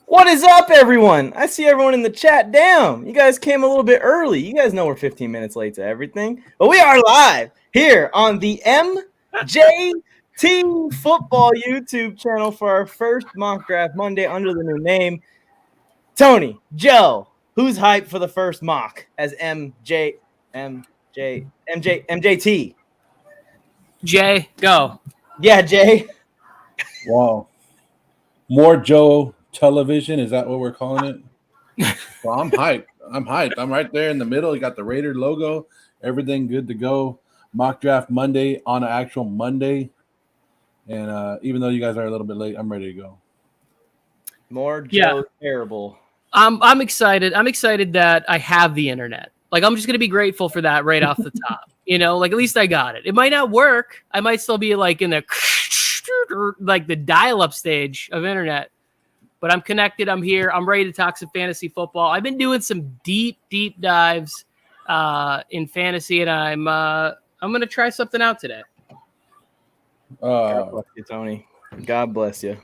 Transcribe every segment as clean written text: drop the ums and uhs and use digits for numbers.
What is up, everyone? I see everyone in the chat. Damn, you guys came a little bit early. You guys know we're 15 minutes late to everything. But we are live here on the MJT Football YouTube channel for our first mock draft Monday under the new name. Tony, Joe, who's hyped for the first mock as MJT? Jay, go. Yeah, Jay. Wow. More Joe television. Is that what we're calling it? Well, I'm hyped. I'm right there in the middle. You got the Raider logo. Everything good to go. Mock draft Monday on an actual Monday. And even though you guys are a little bit late, I'm ready to go. More Joe terrible. I'm excited. I'm excited that I have the internet. Like, I'm just going to be grateful for that right off the top. You know, like, at least I got it. It might not work. I might still be like in the like the dial-up stage of internet. But I'm connected. I'm here. I'm ready to talk some fantasy football. I've been doing some deep dives in fantasy, and I'm going to try something out today. God bless you, Tony. God bless you.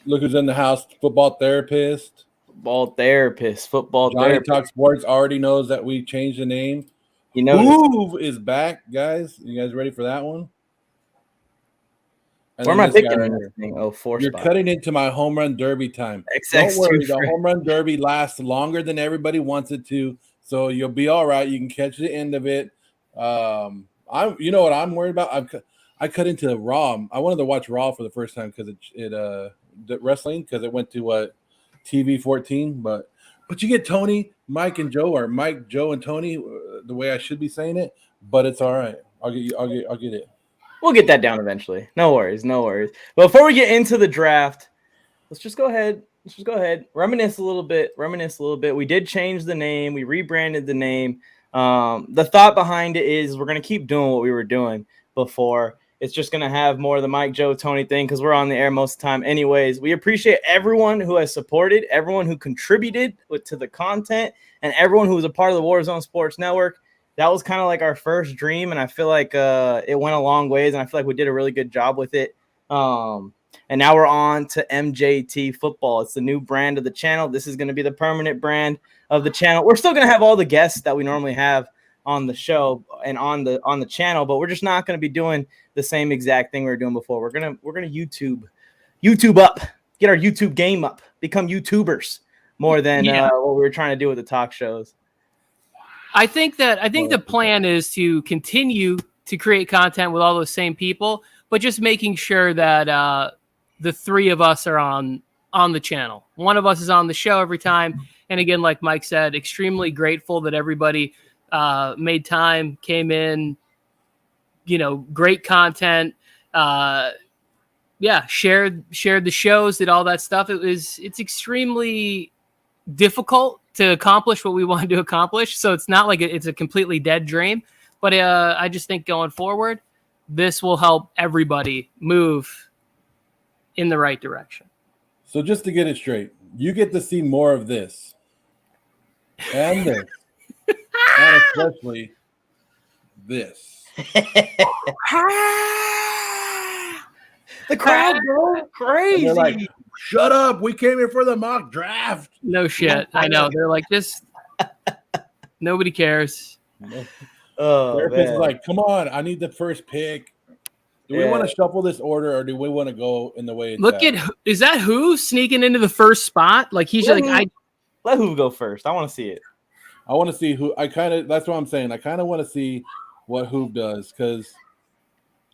Look who's in the house. Football therapist. Football therapist. Johnny therapist. Talk Sports already knows that we changed the name. You know, Hoove is back, guys. You guys ready for that one? Where am I picking this thing? Oh, You're spot. cutting into my home run derby time. XX2 Don't worry, the home run derby lasts longer than everybody wants it to, so you'll be all right. You can catch the end of it. You know what I'm worried about? I cut into Raw. I wanted to watch Raw for the first time because the wrestling, because it went to TV 14, but you get Tony, Mike, and Joe, or Mike, Joe, and Tony, the way I should be saying it. But it's all right. I'll get it. We'll get that down eventually. No worries. But before we get into the draft, let's just go ahead. Reminisce a little bit. We did change the name. We rebranded the name. The thought behind it is we're going to keep doing what we were doing before. It's just going to have more of the Mike, Joe, Tony thing because we're on the air most of the time anyways. We appreciate everyone who has supported, everyone who contributed to the content, and everyone who was a part of the Warzone Sports Network. That was kind of like our first dream, and I feel like it went a long ways, and I feel like we did a really good job with it. And now we're on to MJT Football. It's the new brand of the channel. This is going to be the permanent brand of the channel. We're still going to have all the guests that we normally have on the show and on the channel, but we're just not going to be doing the same exact thing we were doing before. We're gonna YouTube up, get our YouTube game up, become YouTubers more than what we were trying to do with the talk shows. I think the plan is to continue to create content with all those same people, but just making sure that the three of us are on the channel. One of us is on the show every time. And again, like Mike said, extremely grateful that everybody made time, came in, great content. Shared the shows, did all that stuff. It's extremely difficult to accomplish what we wanted to accomplish. So it's not like it's a completely dead dream, but I just think going forward, this will help everybody move in the right direction. So just to get it straight, you get to see more of this and this, and especially this. The crowd go crazy. They're like, shut up. We came here for the mock draft. No shit. I know. They're like, this. Nobody cares. Therapist is like, come on. I need the first pick. Do we want to shuffle this order or do we want to go in the way it's is that who sneaking into the first spot? Like he's let who go first. I want to see it. I want to see who that's what I'm saying. I kind of want to see what Hoove does because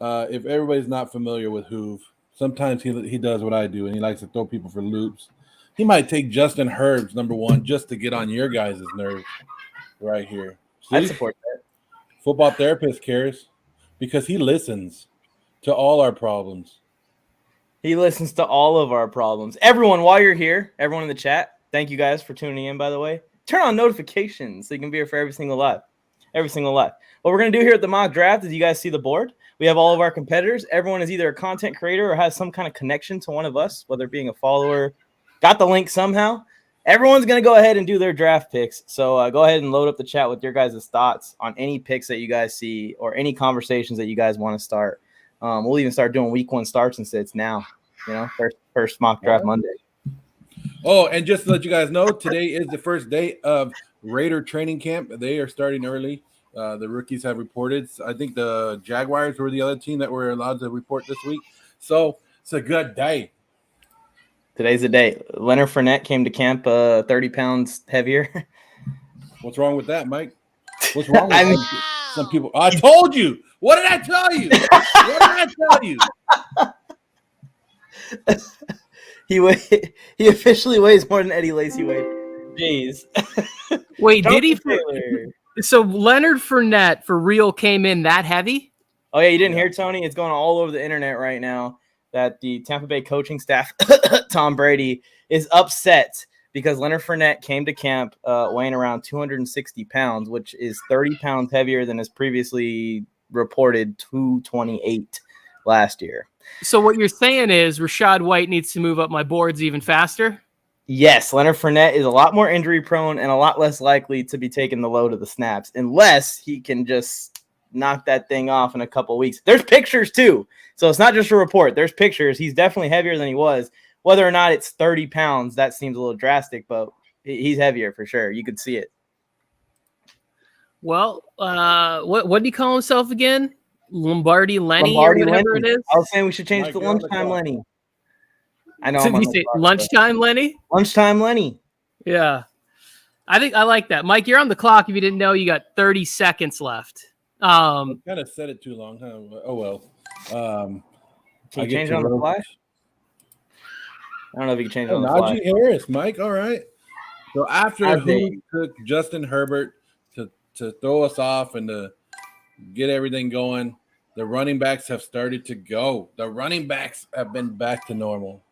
if everybody's not familiar with Hoove, sometimes he does what I do and he likes to throw people for loops. He might take Justin Herbs number one just to get on your guys' nerves right here. I support that. Football therapist cares because he listens to all our problems. He listens to all of our problems. Everyone, while you're here, everyone in the chat, thank you guys for tuning in, by the way. Turn on notifications so you can be here for every single live. What we're going to do here at the mock draft is you guys see the board. We have all of our competitors. Everyone is either a content creator or has some kind of connection to one of us, whether being a follower, got the link somehow. Everyone's going to go ahead and do their draft picks. So go ahead and load up the chat with your guys' thoughts on any picks that you guys see or any conversations that you guys want to start. We'll even start doing week one starts and sits now, first mock draft Monday. Oh, and just to let you guys know, today is the first day of Raider training camp. They are starting early. The rookies have reported. I think the Jaguars were the other team that were allowed to report this week. So it's a good day. Today's the day. Leonard Fournette came to camp 30 pounds heavier. What's wrong with that, Mike? What's wrong with I mean- some people? I told you. What did I tell you? What did I tell you? He officially weighs more than Eddie Lacy weighed. Jeez. Wait, did he? Taylor. So Leonard Fournette for real came in that heavy? Oh yeah, you didn't hear Tony? It's going all over the internet right now that the Tampa Bay coaching staff, Tom Brady, is upset because Leonard Fournette came to camp weighing around 260 pounds, which is 30 pounds heavier than his previously reported 228 last year. So what you're saying is Rachaad White needs to move up my boards even faster? Yes, Leonard Fournette is a lot more injury prone and a lot less likely to be taking the load of the snaps unless he can just knock that thing off in a couple of weeks. There's pictures too. So it's not just a report. There's pictures. He's definitely heavier than he was. Whether or not it's 30 pounds, that seems a little drastic, but he's heavier for sure. You could see it. Well, what did he call himself again? Lombardi Lenny Lombardi or whatever Lenny. it is? I was saying we should change Mike, to you're on the lunchtime clock. Lenny. I know. So I'm on you the say clock, but- lunchtime Lenny? Lunchtime Lenny. Yeah. I think I like that. Mike, you're on the clock. If you didn't know, you got 30 seconds left. Kind of said it too long. Huh? Oh well. Can I you get change to it on the roast. fly? I don't know if you can change it Oh, on the fly. Najee Harris, Mike. All right. So after I who took Justin Herbert to throw us off and to get everything going, the running backs have started to go. The running backs have been back to normal.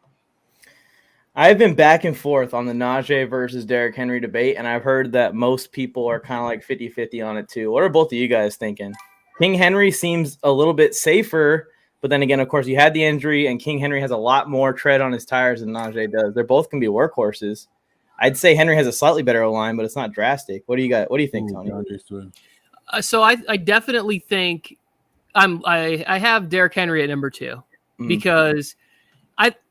I've been back and forth on the Najee versus Derrick Henry debate, and I've heard that most people are kind of like 50-50 on it too. What are both of you guys thinking? King Henry seems a little bit safer, but then again, of course, you had the injury, and King Henry has a lot more tread on his tires than Najee does. They're both going to be workhorses. I'd say Henry has a slightly better O-line, but it's not drastic. What do you got? What do you think, Tony? So I definitely think I have Derrick Henry at number 2 because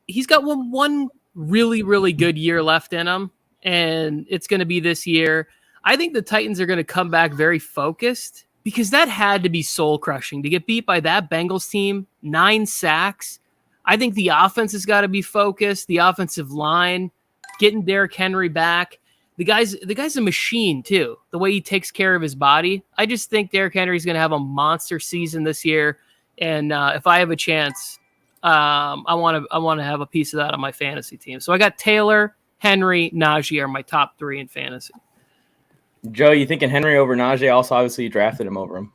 he's got one really, really good year left in him, and it's going to be this year. I think the Titans are going to come back very focused because that had to be soul crushing to get beat by that Bengals team, 9 sacks. I think the offense has got to be focused, the offensive line, getting Derrick Henry back. The guy's a machine too. The way he takes care of his body. I just think Derrick Henry's going to have a monster season this year, and if I have a chance, I want to have a piece of that on my fantasy team. So I got Taylor, Henry, Najee are my top 3 in fantasy. Joe, you thinking Henry over Najee? Also, obviously, you drafted him over him.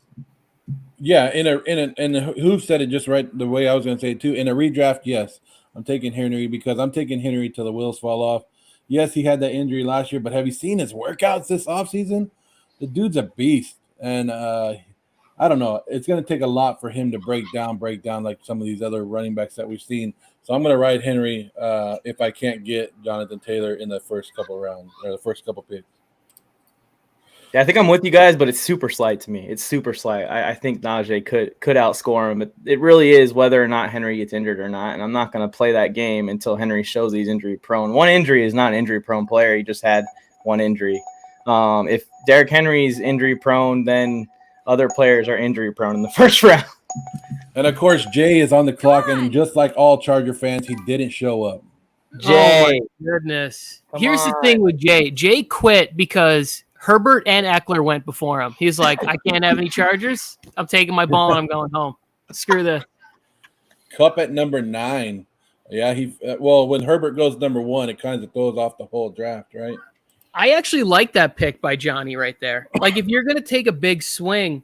Yeah, in a who said it just right the way I was going to say it too. In a redraft, yes, I'm taking Henry because I'm taking Henry till the wheels fall off. Yes, he had that injury last year, but have you seen his workouts this offseason? The dude's a beast, and I don't know. It's going to take a lot for him to break down like some of these other running backs that we've seen. So I'm going to ride Henry if I can't get Jonathan Taylor in the first couple rounds or the first couple picks. Yeah, I think I'm with you guys, but it's super slight to me. It's super slight. I think Najee could outscore him. It really is whether or not Henry gets injured or not, and I'm not going to play that game until Henry shows he's injury prone. One injury is not an injury prone player. He just had one injury. If Derrick Henry's injury prone, then other players are injury prone in the first round. And of course, Jay is on the clock, and just like all Charger fans, he didn't show up. Jay, Oh my goodness. Come Here's the on. thing with Jay. Jay quit because Herbert and Eckler went before him. He's like, I can't have any Chargers. I'm taking my ball and I'm going home. Screw this. Cup at number 9. Yeah, when Herbert goes number 1, it kind of throws off the whole draft, right? I actually like that pick by Johnny right there. Like, if you're going to take a big swing,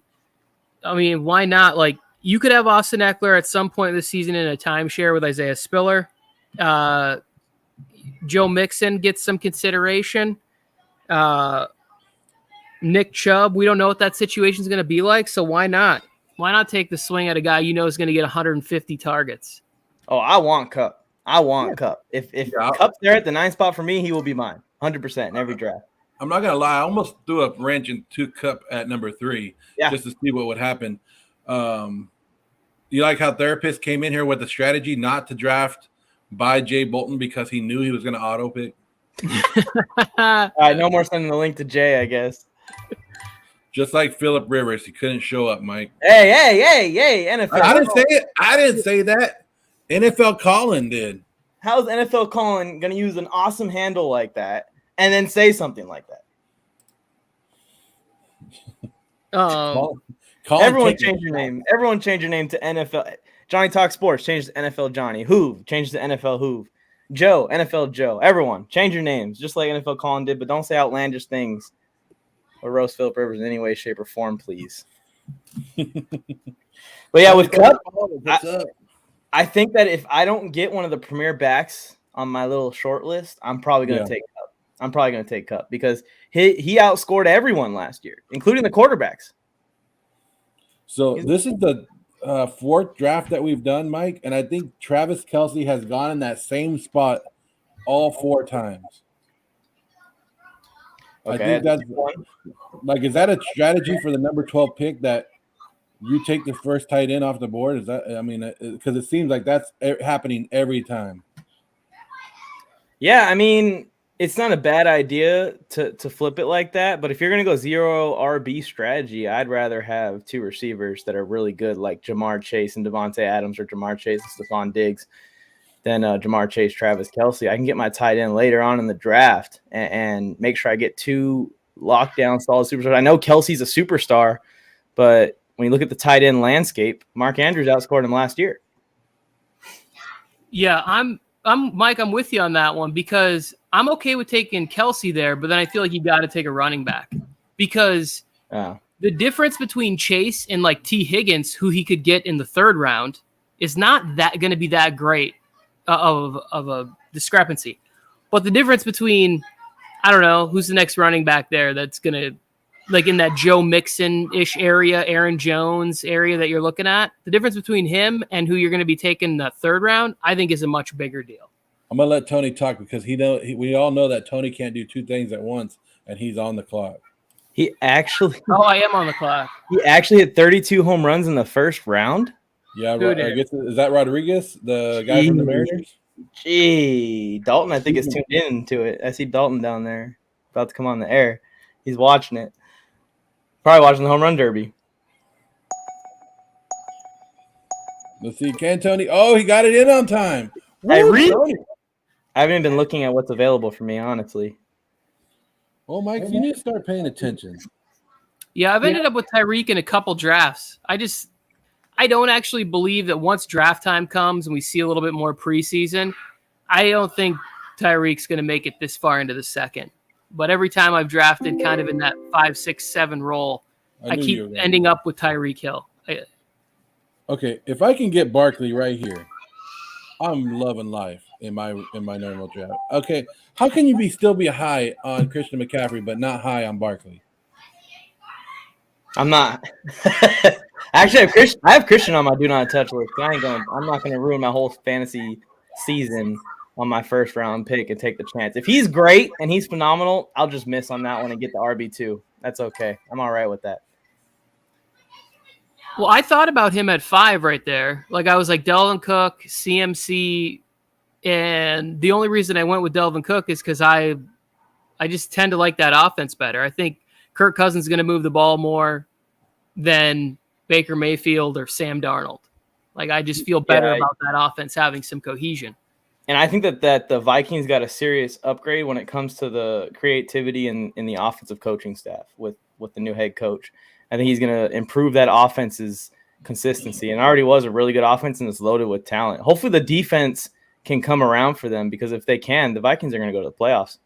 I mean, why not? Like, you could have Austin Eckler at some point this season in a timeshare with Isaiah Spiller. Joe Mixon gets some consideration. Nick Chubb, we don't know what that situation is going to be like, so why not? Why not take the swing at a guy you know is going to get 150 targets? Oh, I want Cup. Cup. If Yeah, Cup's there at the 9th spot for me, he will be mine 100% in every draft. I'm not going to lie. I almost threw a wrench into Cup at number 3 Yeah. just to see what would happen. You like how Therapist came in here with a strategy not to draft by Jay Bolton because he knew he was going to auto pick? All right, no more sending the link to Jay, I guess. Just like Phillip Rivers, he couldn't show up, Mike. Hey, NFL. I didn't say it. I didn't say that. NFL Colin did. How's NFL Colin going to use an awesome handle like that and then say something like that? Colin Everyone change your name. Everyone change your name to NFL. Johnny Talk Sports, change to NFL Johnny. Hoove, change to NFL Hoove. Joe, NFL Joe. Everyone, change your names, just like NFL Colin did, but don't say outlandish things or roast Phillip Rivers in any way, shape, or form, please. But yeah, with Kupp, I think that if I don't get one of the premier backs on my little short list, I'm probably going to take Kupp. I'm probably going to take Kupp because he outscored everyone last year, including the quarterbacks. So this is the fourth draft that we've done, Mike, and I think Travis Kelce has gone in that same spot all 4 times. Okay, I think that's like, is that a strategy for the number 12 pick that you take the first tight end off the board? Is that, I mean, because it seems like that's happening every time. Yeah, I mean, it's not a bad idea to flip it like that, but if you're going to go 0 RB strategy, I'd rather have 2 receivers that are really good, like Jamar Chase and Devontae Adams, or Jamar Chase and Stephon Diggs, than Jamar Chase, Travis Kelce. I can get my tight end later on in the draft and make sure I get 2 lockdown solid superstars. I know Kelsey's a superstar, but when you look at the tight end landscape, Mark Andrews outscored him last year. Yeah, I'm Mike, I'm with you on that one because I'm okay with taking Kelce there, but then I feel like you got to take a running back because the difference between Chase and like T. Higgins, who he could get in the 3rd round, is not that going to be that great of a discrepancy. But the difference between, I don't know, who's the next running back there that's going to, like in that Joe Mixon-ish area, Aaron Jones area that you're looking at, the difference between him and who you're going to be taking in the 3rd round, I think is a much bigger deal. I'm going to let Tony talk because we all know that Tony can't do 2 things at once, and he's on the clock. He actually – Oh, I am on the clock. He actually hit 32 home runs in the 1st round? Yeah, I guess, is that Rodriguez, the guy from the Mariners? Gee, Dalton, I think, is tuned into it. I see Dalton down there about to come on the air. He's watching it. Probably watching the home run derby. Let's see. Can Tony? Oh, he got it in on time. I haven't been looking at what's available for me, honestly. Oh, Mike, you need to start paying attention. Yeah, I've ended up with Tyreek in a couple drafts. I don't actually believe that once draft time comes and we see a little bit more preseason, I don't think Tyreek's going to make it this far into the 2nd. But every time I've drafted kind of in that 5, 6, 7 role, I keep ending up with Tyreek Hill. Okay, if I can get Barkley right here, I'm loving life in my normal draft. Okay, how can you still be high on Christian McCaffrey but not high on Barkley? I'm not. Actually, I have Christian on my do not touch list. I'm not gonna ruin my whole fantasy season on my 1st round pick and take the chance. If he's great and he's phenomenal, I'll just miss on that one and get the RB2. That's okay. I'm all right with that. Well, I thought about him at 5 right there. Like I was like Delvin Cook, CMC, and the only reason I went with Delvin Cook is because I just tend to like that offense better. I think Kirk Cousins is going to move the ball more than Baker Mayfield or Sam Darnold. Like I just feel better about that offense having some cohesion. And I think that the Vikings got a serious upgrade when it comes to the creativity in the offensive coaching staff with the new head coach. I think he's going to improve that offense's consistency. And it already was a really good offense and it's loaded with talent. Hopefully the defense can come around for them because if they can, the Vikings are going to go to the playoffs.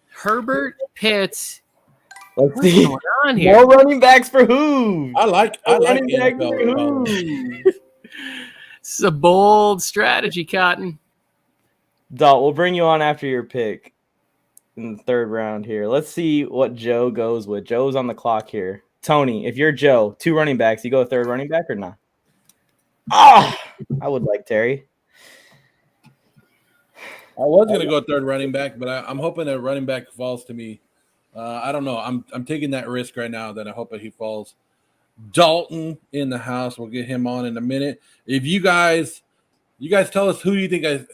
Herbert, Pitts. Let's see. What's going on here? More running backs for who? I like NFL. It's a bold strategy, Cotton. Dalt, we'll bring you on after your pick in the 3rd round here. Let's see what Joe goes with. Joe's on the clock here. Tony, if you're Joe, 2 running backs, you go 3rd running back or not? I would like Terry. I was going to go 3rd running back, but I'm hoping that running back falls to me. I don't know. I'm taking that risk right now that I hope that he falls. Dalton in the house. We'll get him on in a minute. If you guys tell us who you think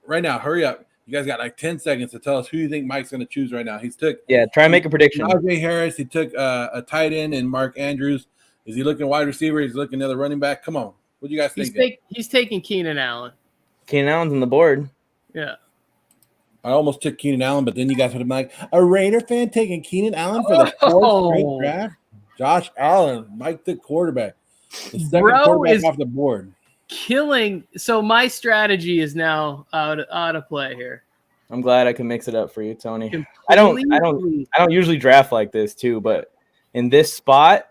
right now, hurry up. You guys got like 10 seconds to tell us who you think Mike's going to choose right now. He's took Yeah, try and make a prediction. Najee Harris. He took a tight end and Mark Andrews. Is he looking wide receiver? Is he looking another running back? Come on. What do you guys think? He's taking Keenan Allen. Keenan Allen's on the board. Yeah. I almost took Keenan Allen, but then you guys would have been like, a Raider fan taking Keenan Allen for the fourth straight draft? Josh Allen, Mike the quarterback. The second quarterback is off the board. Killing. So my strategy is now out of play here. I'm glad I can mix it up for you, Tony. I don't usually draft like this too, but in this spot,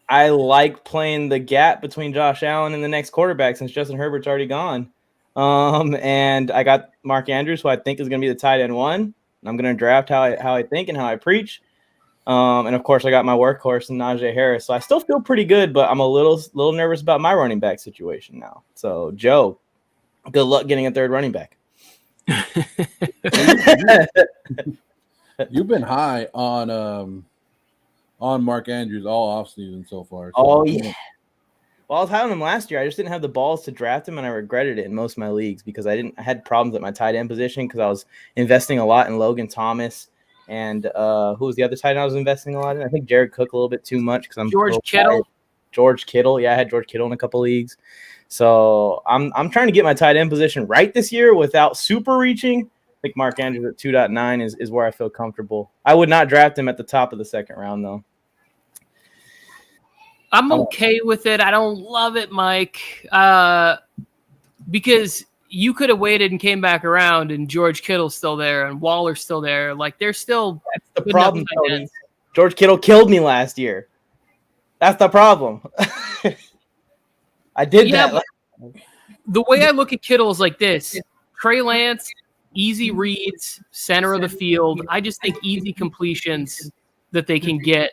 I like playing the gap between Josh Allen and the next quarterback since Justin Herbert's already gone. And I got Mark Andrews, who I think is going to be the tight end one. I'm going to draft how I think and how I preach. And of course, I got my workhorse in Najee Harris. So I still feel pretty good, but I'm a little nervous about my running back situation now. So Joe, good luck getting a third running back. You've been high on Mark Andrews all offseason so far. So. Oh yeah. Well, I was high on him last year. I just didn't have the balls to draft him, and I regretted it in most of my leagues because I had problems at my tight end position because I was investing a lot in Logan Thomas and who was the other tight end I was investing a lot in? I think Jared Cook a little bit too much because I'm George Kittle. George Kittle, yeah, I had George Kittle in a couple leagues. So I'm trying to get my tight end position right this year without super reaching. I think Mark Andrews at 2.9 is where I feel comfortable. I would not draft him at the top of the second round though. I'm okay with it. I don't love it, Mike, because you could have waited and came back around, and George Kittle's still there, and Waller's still there. Like they're still. That's the problem. George Kittle killed me last year. That's the problem. I did that. The way I look at Kittle is like this: Trey Lance, easy reads, center of the field. I just think easy completions that they can get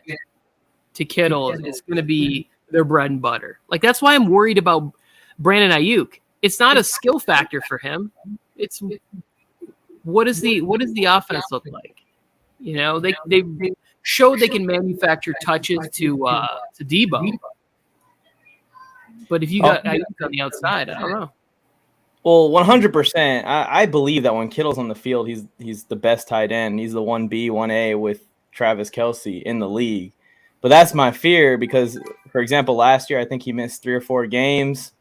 to Kittle is going to be their bread and butter. Like that's why I'm worried about Brandon Ayuk. It's not a skill factor for him. It's what does the offense look like? You know, they showed they can manufacture touches to Debo. But if you got Ayuk on the outside, I don't know. Well, 100%. I believe that when Kittle's on the field, he's the best tight end. He's the 1B, 1A with Travis Kelce in the league. But that's my fear because, for example, last year I think he missed 3 or 4 games,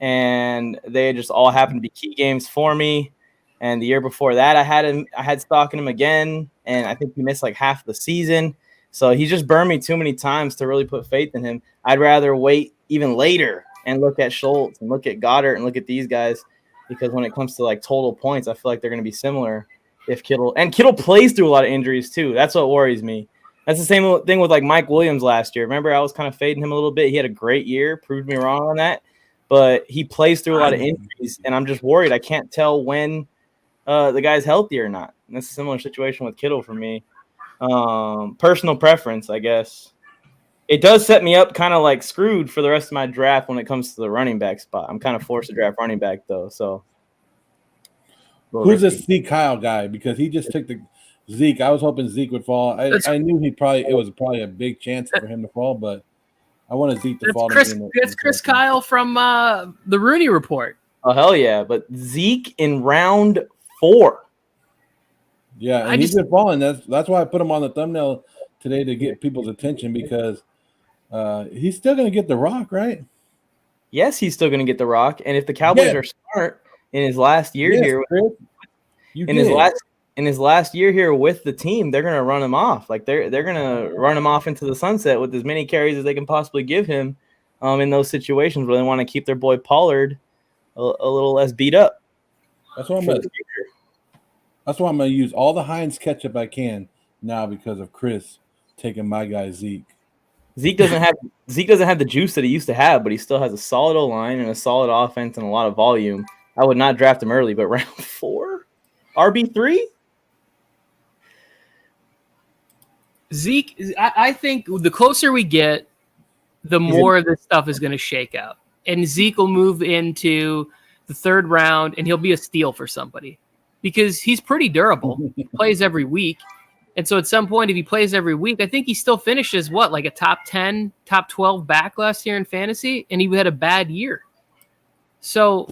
and they just all happened to be key games for me. And the year before that, I had stock in him again, and I think he missed like half the season. So he just burned me too many times to really put faith in him. I'd rather wait even later and look at Schultz and look at Goddard and look at these guys because when it comes to like total points, I feel like they're going to be similar if Kittle plays through a lot of injuries too. That's what worries me. That's the same thing with like Mike Williams last year. Remember, I was kind of fading him a little bit. He had a great year, proved me wrong on that, but he plays through a lot of injuries, and I'm just worried. I can't tell when the guy's healthy or not. And that's a similar situation with Kittle for me. Personal preference, I guess. It does set me up kind of like screwed for the rest of my draft when it comes to the running back spot. I'm kind of forced to draft running back though. So, who's this Zeke Kyle guy? Because he just took the Zeke. I was hoping Zeke would fall. I knew it was probably a big chance for him to fall, but I wanted Zeke to fall. That's Chris Kyle from the Rooney Report. Oh hell yeah! But Zeke in round 4. Yeah, and he's been falling. That's why I put him on the thumbnail today to get people's attention because he's still going to get the rock, right? Yes, he's still going to get the rock. And if the Cowboys are smart in his last year here, in his last year here with the team, they're going to run him off. Like they're going to run him off into the sunset with as many carries as they can possibly give him in those situations where they want to keep their boy Pollard a little less beat up. That's why I'm going to use all the Heinz ketchup I can now because of Chris taking my guy Zeke. Zeke doesn't have the juice that he used to have, but he still has a solid O-line and a solid offense and a lot of volume. I would not draft him early, but round 4, RB3. Zeke, I think the closer we get, the more this stuff is going to shake out. And Zeke will move into the 3rd round, and he'll be a steal for somebody because he's pretty durable. He plays every week. And so at some point, if he plays every week, I think he still finishes, like a top 10, top 12 back last year in fantasy, and he had a bad year. So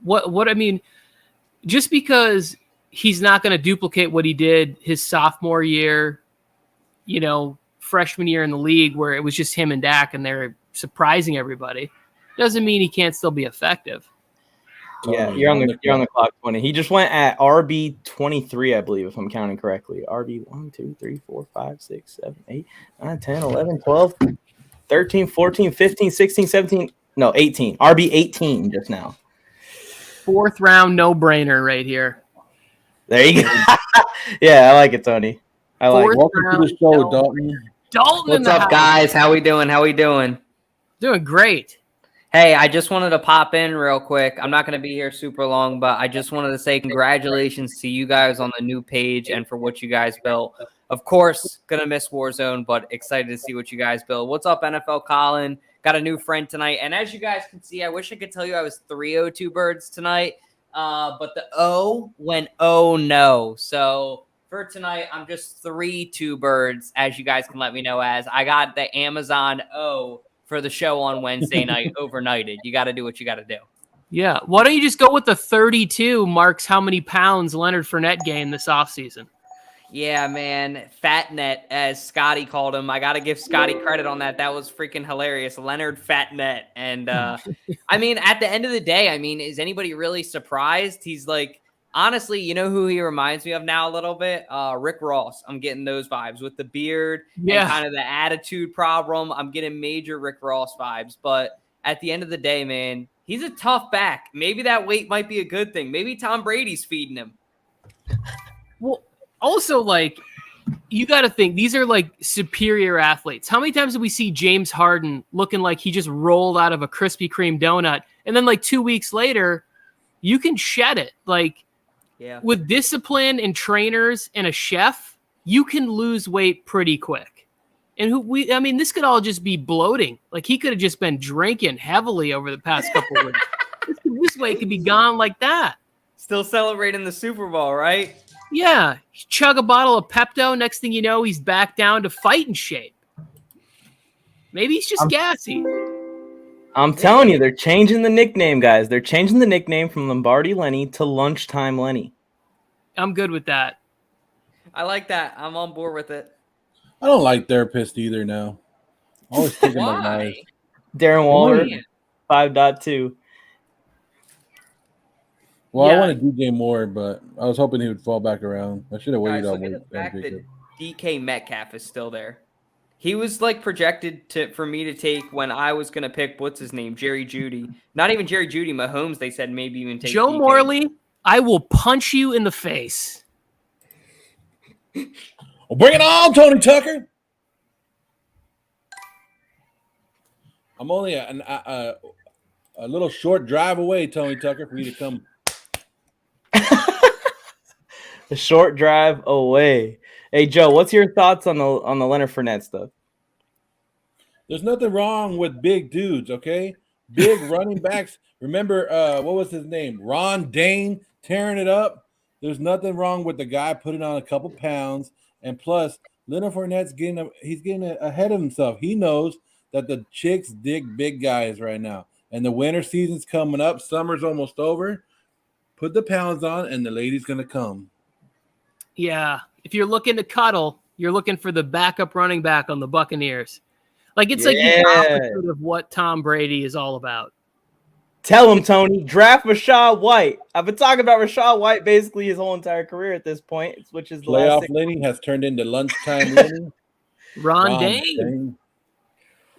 what I mean, just because he's not going to duplicate what he did his sophomore year, freshman year in the league where it was just him and Dak and they're surprising everybody, doesn't mean he can't still be effective. Yeah, you're on the clock, 20. He just went at RB 23, I believe, if I'm counting correctly. RB 1, 2, 3, 4, 5, 6, 7, 8, 9, 10, 11, 12, 13, 14, 15, 16, 17. No, 18. RB 18 just now. 4th round no-brainer right here. There you go. Yeah, I like it, Tony. I like it. Welcome to the show, Dalton. Dalton, what's up, guys? How we doing? Doing great. Hey, I just wanted to pop in real quick. I'm not going to be here super long, but I just wanted to say congratulations to you guys on the new page and for what you guys built. Of course, going to miss Warzone, but excited to see what you guys build. What's up, NFL Colin? Got a new friend tonight. And as you guys can see, I wish I could tell you I was 302 birds tonight, but the O went oh no. So for tonight, I'm just 3-2 birds, as you guys can let me know as. I got the Amazon O for the show on Wednesday night overnighted. You got to do what you got to do. Yeah. Why don't you just go with the 32 marks how many pounds Leonard Fournette gained this offseason? Yeah, man. Fat net, as Scotty called him. I got to give Scotty credit on that. That was freaking hilarious. Leonard Fatnet. And, I mean, at the end of the day, I mean, is anybody really surprised? He's like, honestly, you know who he reminds me of now a little bit? Rick Ross. I'm getting those vibes with the beard and kind of the attitude problem. I'm getting major Rick Ross vibes. But at the end of the day, man, he's a tough back. Maybe that weight might be a good thing. Maybe Tom Brady's feeding him. Well, also, like, you got to think, these are, like, superior athletes. How many times did we see James Harden looking like he just rolled out of a Krispy Kreme donut? And then, like, 2 weeks later, you can shed it. Like, with discipline and trainers and a chef, you can lose weight pretty quick. And this could all just be bloating. Like, he could have just been drinking heavily over the past couple of weeks. This weight could be gone like that. Still celebrating the Super Bowl, right? Yeah. Chug a bottle of Pepto. Next thing you know, he's back down to fighting shape. Maybe he's just gassy. I'm telling you, they're changing the nickname, guys. They're changing the nickname from Lombardi Lenny to Lunchtime Lenny. I'm good with that. I like that. I'm on board with it. I don't like therapist either now. Always taking my knife. Darren Waller, 5.2. Well, I wanted DJ Moore, but I was hoping he would fall back around. I should have waited on the fact that DK Metcalf is still there. He was like projected for me to take when I was going to pick, what's his name? Jerry Jeudy. Not even Jerry Jeudy, Mahomes, they said maybe even take Joe DK. Morley, I will punch you in the face. Well, bring it on, Tony Tucker. I'm only a little short drive away, Tony Tucker, for you to come. A short drive away. Hey, Joe, what's your thoughts on the Leonard Fournette stuff? There's nothing wrong with big dudes, okay? Big running backs. Remember, what was his name? Ron Dane tearing it up. There's nothing wrong with the guy putting on a couple pounds. And plus, Leonard Fournette's getting ahead of himself. He knows that the chicks dig big guys right now. And the winter season's coming up. Summer's almost over. Put the pounds on, and the lady's going to come. Yeah. If you're looking to cuddle, you're looking for the backup running back on the Buccaneers. Like, it's like the opposite of what Tom Brady is all about. Tell him, Tony. Draft Rachaad White. I've been talking about Rachaad White basically his whole entire career at this point, which is the playoff Lenny has turned into lunchtime Lenny. Ron Dane.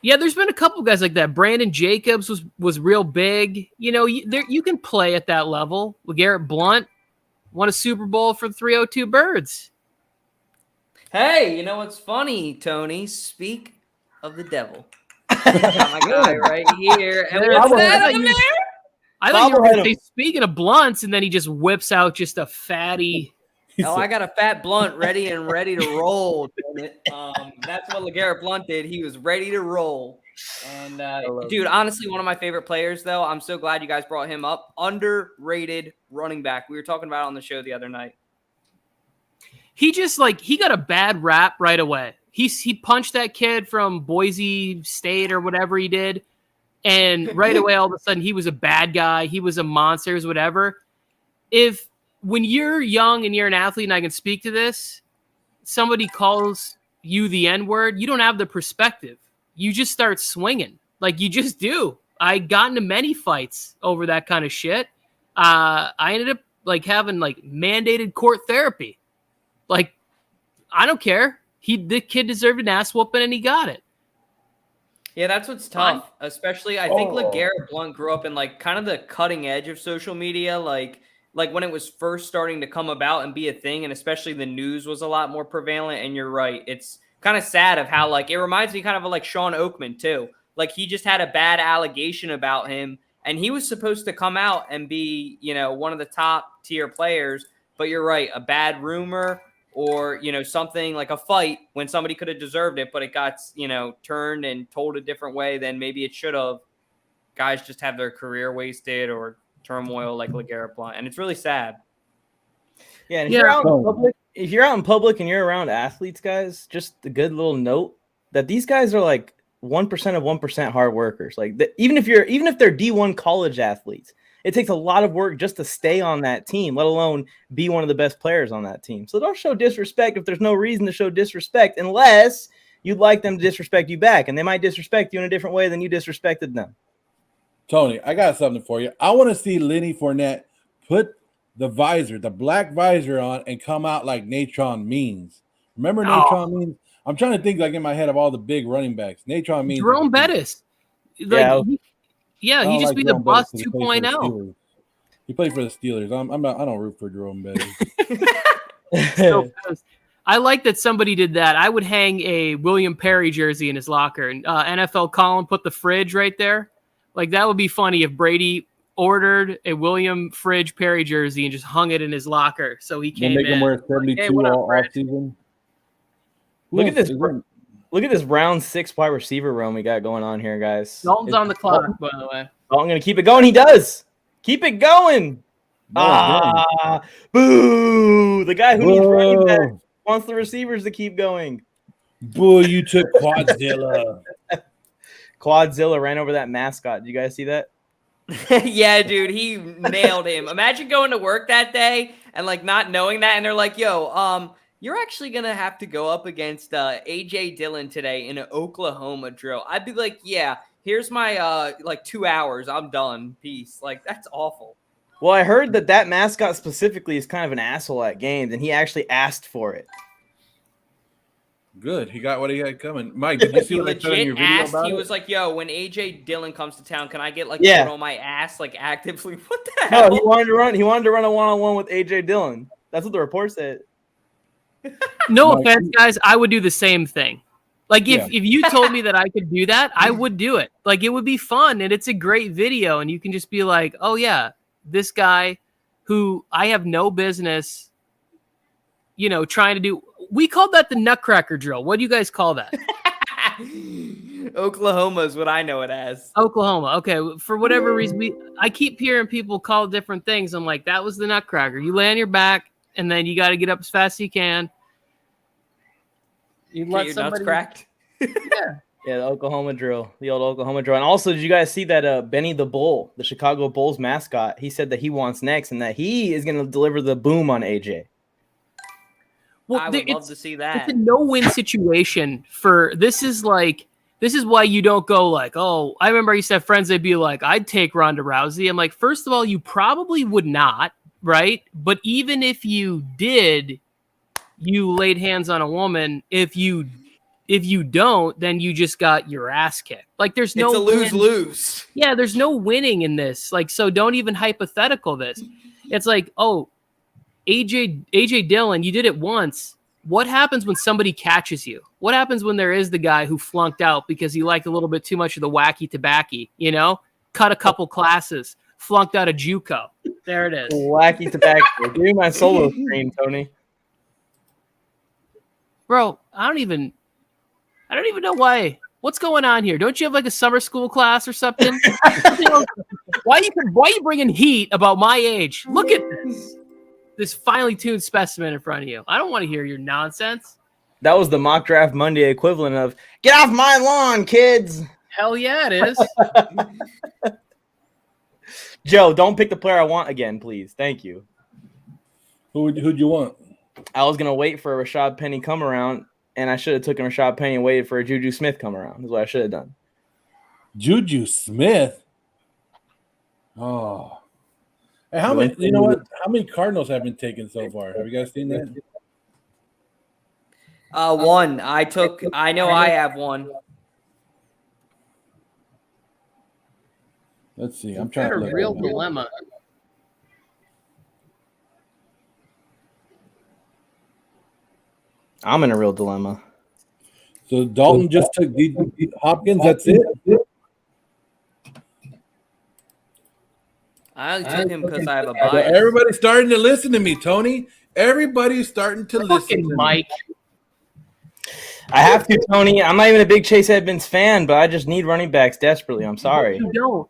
Yeah, there's been a couple guys like that. Brandon Jacobs was real big. You know, you can play at that level. LeGarrette Blount won a Super Bowl for 302 birds. Hey, you know what's funny, Tony? Speak of the devil. Got my guy right here. And what's that over there? I thought you were going to say, speaking of blunts, and then he just whips out just a fatty. Oh, I got a fat blunt ready to roll. That's what LeGarrette Blount did. He was ready to roll. And, dude, honestly, one of my favorite players, though. I'm so glad you guys brought him up. Underrated running back. We were talking about it on the show the other night. He just, he got a bad rap right away. He punched that kid from Boise State or whatever he did. And right away, all of a sudden, he was a bad guy. He was a monster, whatever. If when you're young and you're an athlete, and I can speak to this, somebody calls you the N-word, you don't have the perspective. You just start swinging. Like, you just do. I got into many fights over that kind of shit. I ended up like having like mandated court therapy. Like, I don't care. The kid deserved an ass whooping and he got it. Yeah, that's what's tough. Especially, I think LeGarrette Blount grew up in like kind of the cutting edge of social media, like when it was first starting to come about and be a thing, and especially the news was a lot more prevalent. And you're right, it's kind of sad of how like it reminds me kind of like Sean Oakman too. Like, he just had a bad allegation about him, and he was supposed to come out and be, you know, one of the top tier players. But you're right, a bad rumor or, you know, something like a fight when somebody could have deserved it, but it got, you know, turned and told a different way than maybe it should have. Guys just have their career wasted or turmoil like LeGarrette Blount, and it's really sad. Yeah, and if you're out in public and you're around athletes, guys, just a good little note that these guys are like 1% of 1% hard workers. Like, even if they're D1 college athletes, it takes a lot of work just to stay on that team, let alone be one of the best players on that team. So don't show disrespect if there's no reason to show disrespect, unless you'd like them to disrespect you back, and they might disrespect you in a different way than you disrespected them. Tony, I got something for you. I want to see Lenny Fournette put the black visor on, and come out like Natron Means. Remember Natron Means? I'm trying to think like in my head of all the big running backs. Natron Means. Jerome Bettis. Like, he just be the boss 2.0. He played for the Steelers. I don't root for Jerome Bettis. I like that somebody did that. I would hang a William Perry jersey in his locker. And NFL Colin put the fridge right there. Like, that would be funny if Brady ordered a William Fridge Perry jersey and just hung it in his locker. So he came make in. Him wear 72 all season. Look at this round 6 wide receiver room we got going on here, guys. Dalton's on the clock, by the way. Oh, I'm going to keep it going. He does. Keep it going. Boo. The guy who needs running back wants the receivers to keep going. Boo, you took Quadzilla. Quadzilla ran over that mascot. Did you guys see that? Yeah, dude, he nailed him. Imagine going to work that day and like not knowing that, and they're like, yo, you're actually going to have to go up against A.J. Dillon today in an Oklahoma drill. I'd be like, yeah, here's my, 2 hours. I'm done. Peace. Like, that's awful. Well, I heard that mascot specifically is kind of an asshole at games, and he actually asked for it. Good. He got what he had coming. Mike, did you see what I said in your video about He it? was like, yo, when A.J. Dillon comes to town, can I get, put on my ass, actively? What the hell? No, he wanted to run a one-on-one with A.J. Dillon. That's what the report said. No offense, guys. I would do the same thing. Like, if you told me that I could do that, I would do it. Like, it would be fun, and it's a great video, and you can just be like, oh, yeah, this guy who I have no business, trying to do. We called that the Nutcracker drill. What do you guys call that? Oklahoma is what I know it as. Oklahoma. Okay. For whatever reason, I keep hearing people call different things. I'm like, that was the Nutcracker. You lay on your back, and then you got to get up as fast as you can. You let your nuts cracked. Yeah. Yeah, the Oklahoma drill, the old Oklahoma drill. And also, did you guys see that Benny the Bull, the Chicago Bulls mascot, he said that he wants next and that he is going to deliver the boom on AJ. Well, I would love to see that. It's a no-win situation this is why you don't go like, oh, I remember I used to have friends, they'd be like, I'd take Ronda Rousey. I'm like, first of all, you probably would not, right? But even if you did, you laid hands on a woman. If you don't, then you just got your ass kicked. Like, there's no it's a lose-lose. Yeah, there's no winning in this. Like, so don't even hypothetical this. It's like, oh, AJ Dillon, you did it once. What happens when somebody catches you? What happens when there is the guy who flunked out because he liked a little bit too much of the wacky tobacco, cut a couple classes, flunked out of JUCO. There it is. Wacky tobacco. Give me my solo screen, Tony. Bro, I don't even know why. What's going on here? Don't you have like a summer school class or something? Why you bringing heat about my age? Look at this finely tuned specimen in front of you. I don't want to hear your nonsense. That was the mock draft Monday equivalent of "Get off my lawn, kids." Hell yeah, it is. Joe, don't pick the player I want again, please. Thank you. Who'd you want? I was gonna wait for a Rashad Penny come around, and I should have taken Rashad Penny and waited for a Juju Smith come around. Is what I should have done. Juju Smith. Oh. Hey, how many? You know what? How many Cardinals have been taken so far? Have you guys seen that? One. I know I have one. Let's see. I'm trying What to a look real it up. dilemma. I'm in a real dilemma. So Dalton just took Hopkins. That's it. I only took him because I have a Well, bias. everybody's starting to listen to me, Tony. Everybody's starting to listen Fucking to me. Mike. I have to, Tony. I'm not even a big Chase Edmonds fan, but I just need running backs desperately. I'm sorry.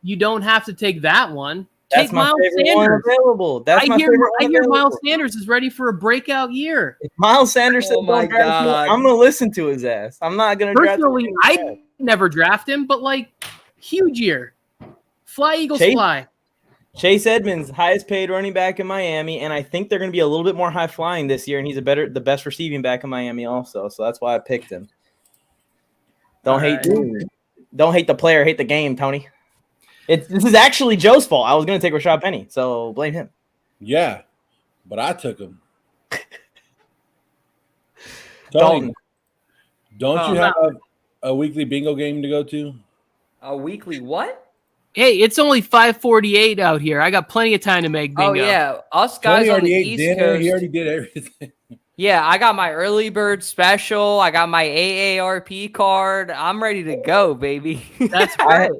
You don't have to take that one. That's Take my Miles favorite one Sanders. available. That's my favorite one I hear available. Miles Sanders is ready for a breakout year. If Miles Sanders said Oh my don't draft him, God. I'm gonna listen to his ass. I'm not gonna draft Personally, him. I'd never draft him, but like, huge year. Fly, Eagles, Chase- fly. Chase Edmonds, highest paid running back in Miami, and I think they're going to be a little bit more high flying this year. And he's the best receiving back in Miami, also. So that's why I picked him. Don't hate the player, hate the game, Tony. This is actually Joe's fault. I was going to take Rashad Penny, so blame him. Yeah, but I took him. Dalton. Tony, don't Oh, you have a weekly bingo game to go to? A weekly what? Hey, it's only 5:48 out here. I got plenty of time to make bingo. Oh yeah, us Tony guys on already the ate East dinner. Coast. He already did everything. Yeah, I got my early bird special. I got my AARP card. I'm ready to go, baby. That's I, right.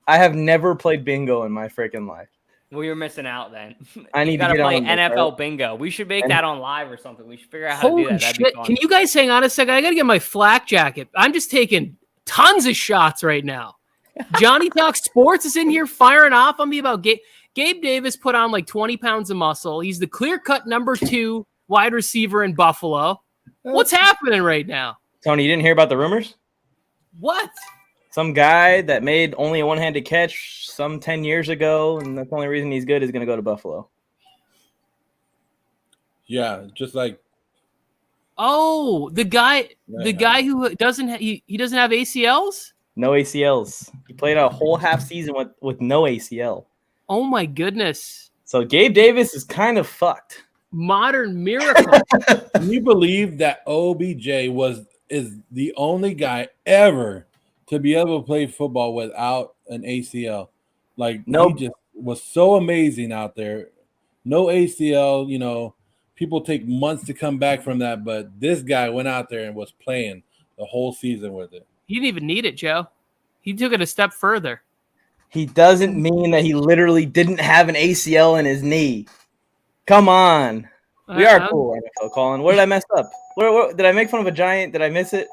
I have never played bingo in my freaking life. Well, you're missing out then. I need you to gotta get play on this, NFL right? bingo. We should make And- that on live or something. We should figure out how to do Holy that. That'd be shit. fun. Can you guys hang on a second? I got to get my flak jacket. I'm just taking tons of shots right now. Johnny Talk Sports is in here firing off on me about Gabe Davis put on like 20 pounds of muscle. He's the clear-cut number 2 wide receiver in Buffalo. What's happening right now? Tony, you didn't hear about the rumors? What? Some guy that made only a one-handed catch some 10 years ago, and that's the only reason he's good is going to go to Buffalo. Yeah, just like Oh, the guy Yeah. who doesn't he doesn't have ACLs? No ACLs. He played a whole half season with no ACL. Oh my goodness. So Gabe Davis is kind of fucked. Modern miracle. Can you believe that OBJ is the only guy ever to be able to play football without an ACL? Like, Nope. he just was so amazing out there. No ACL, you know, people take months to come back from that, but this guy went out there and was playing the whole season with it. He didn't even need it, Joe. He took it a step further. He doesn't mean that he literally didn't have an ACL in his knee. Come on. We are cool, NFL Colin. What did I mess up? What did I make fun of a giant? Did I miss it?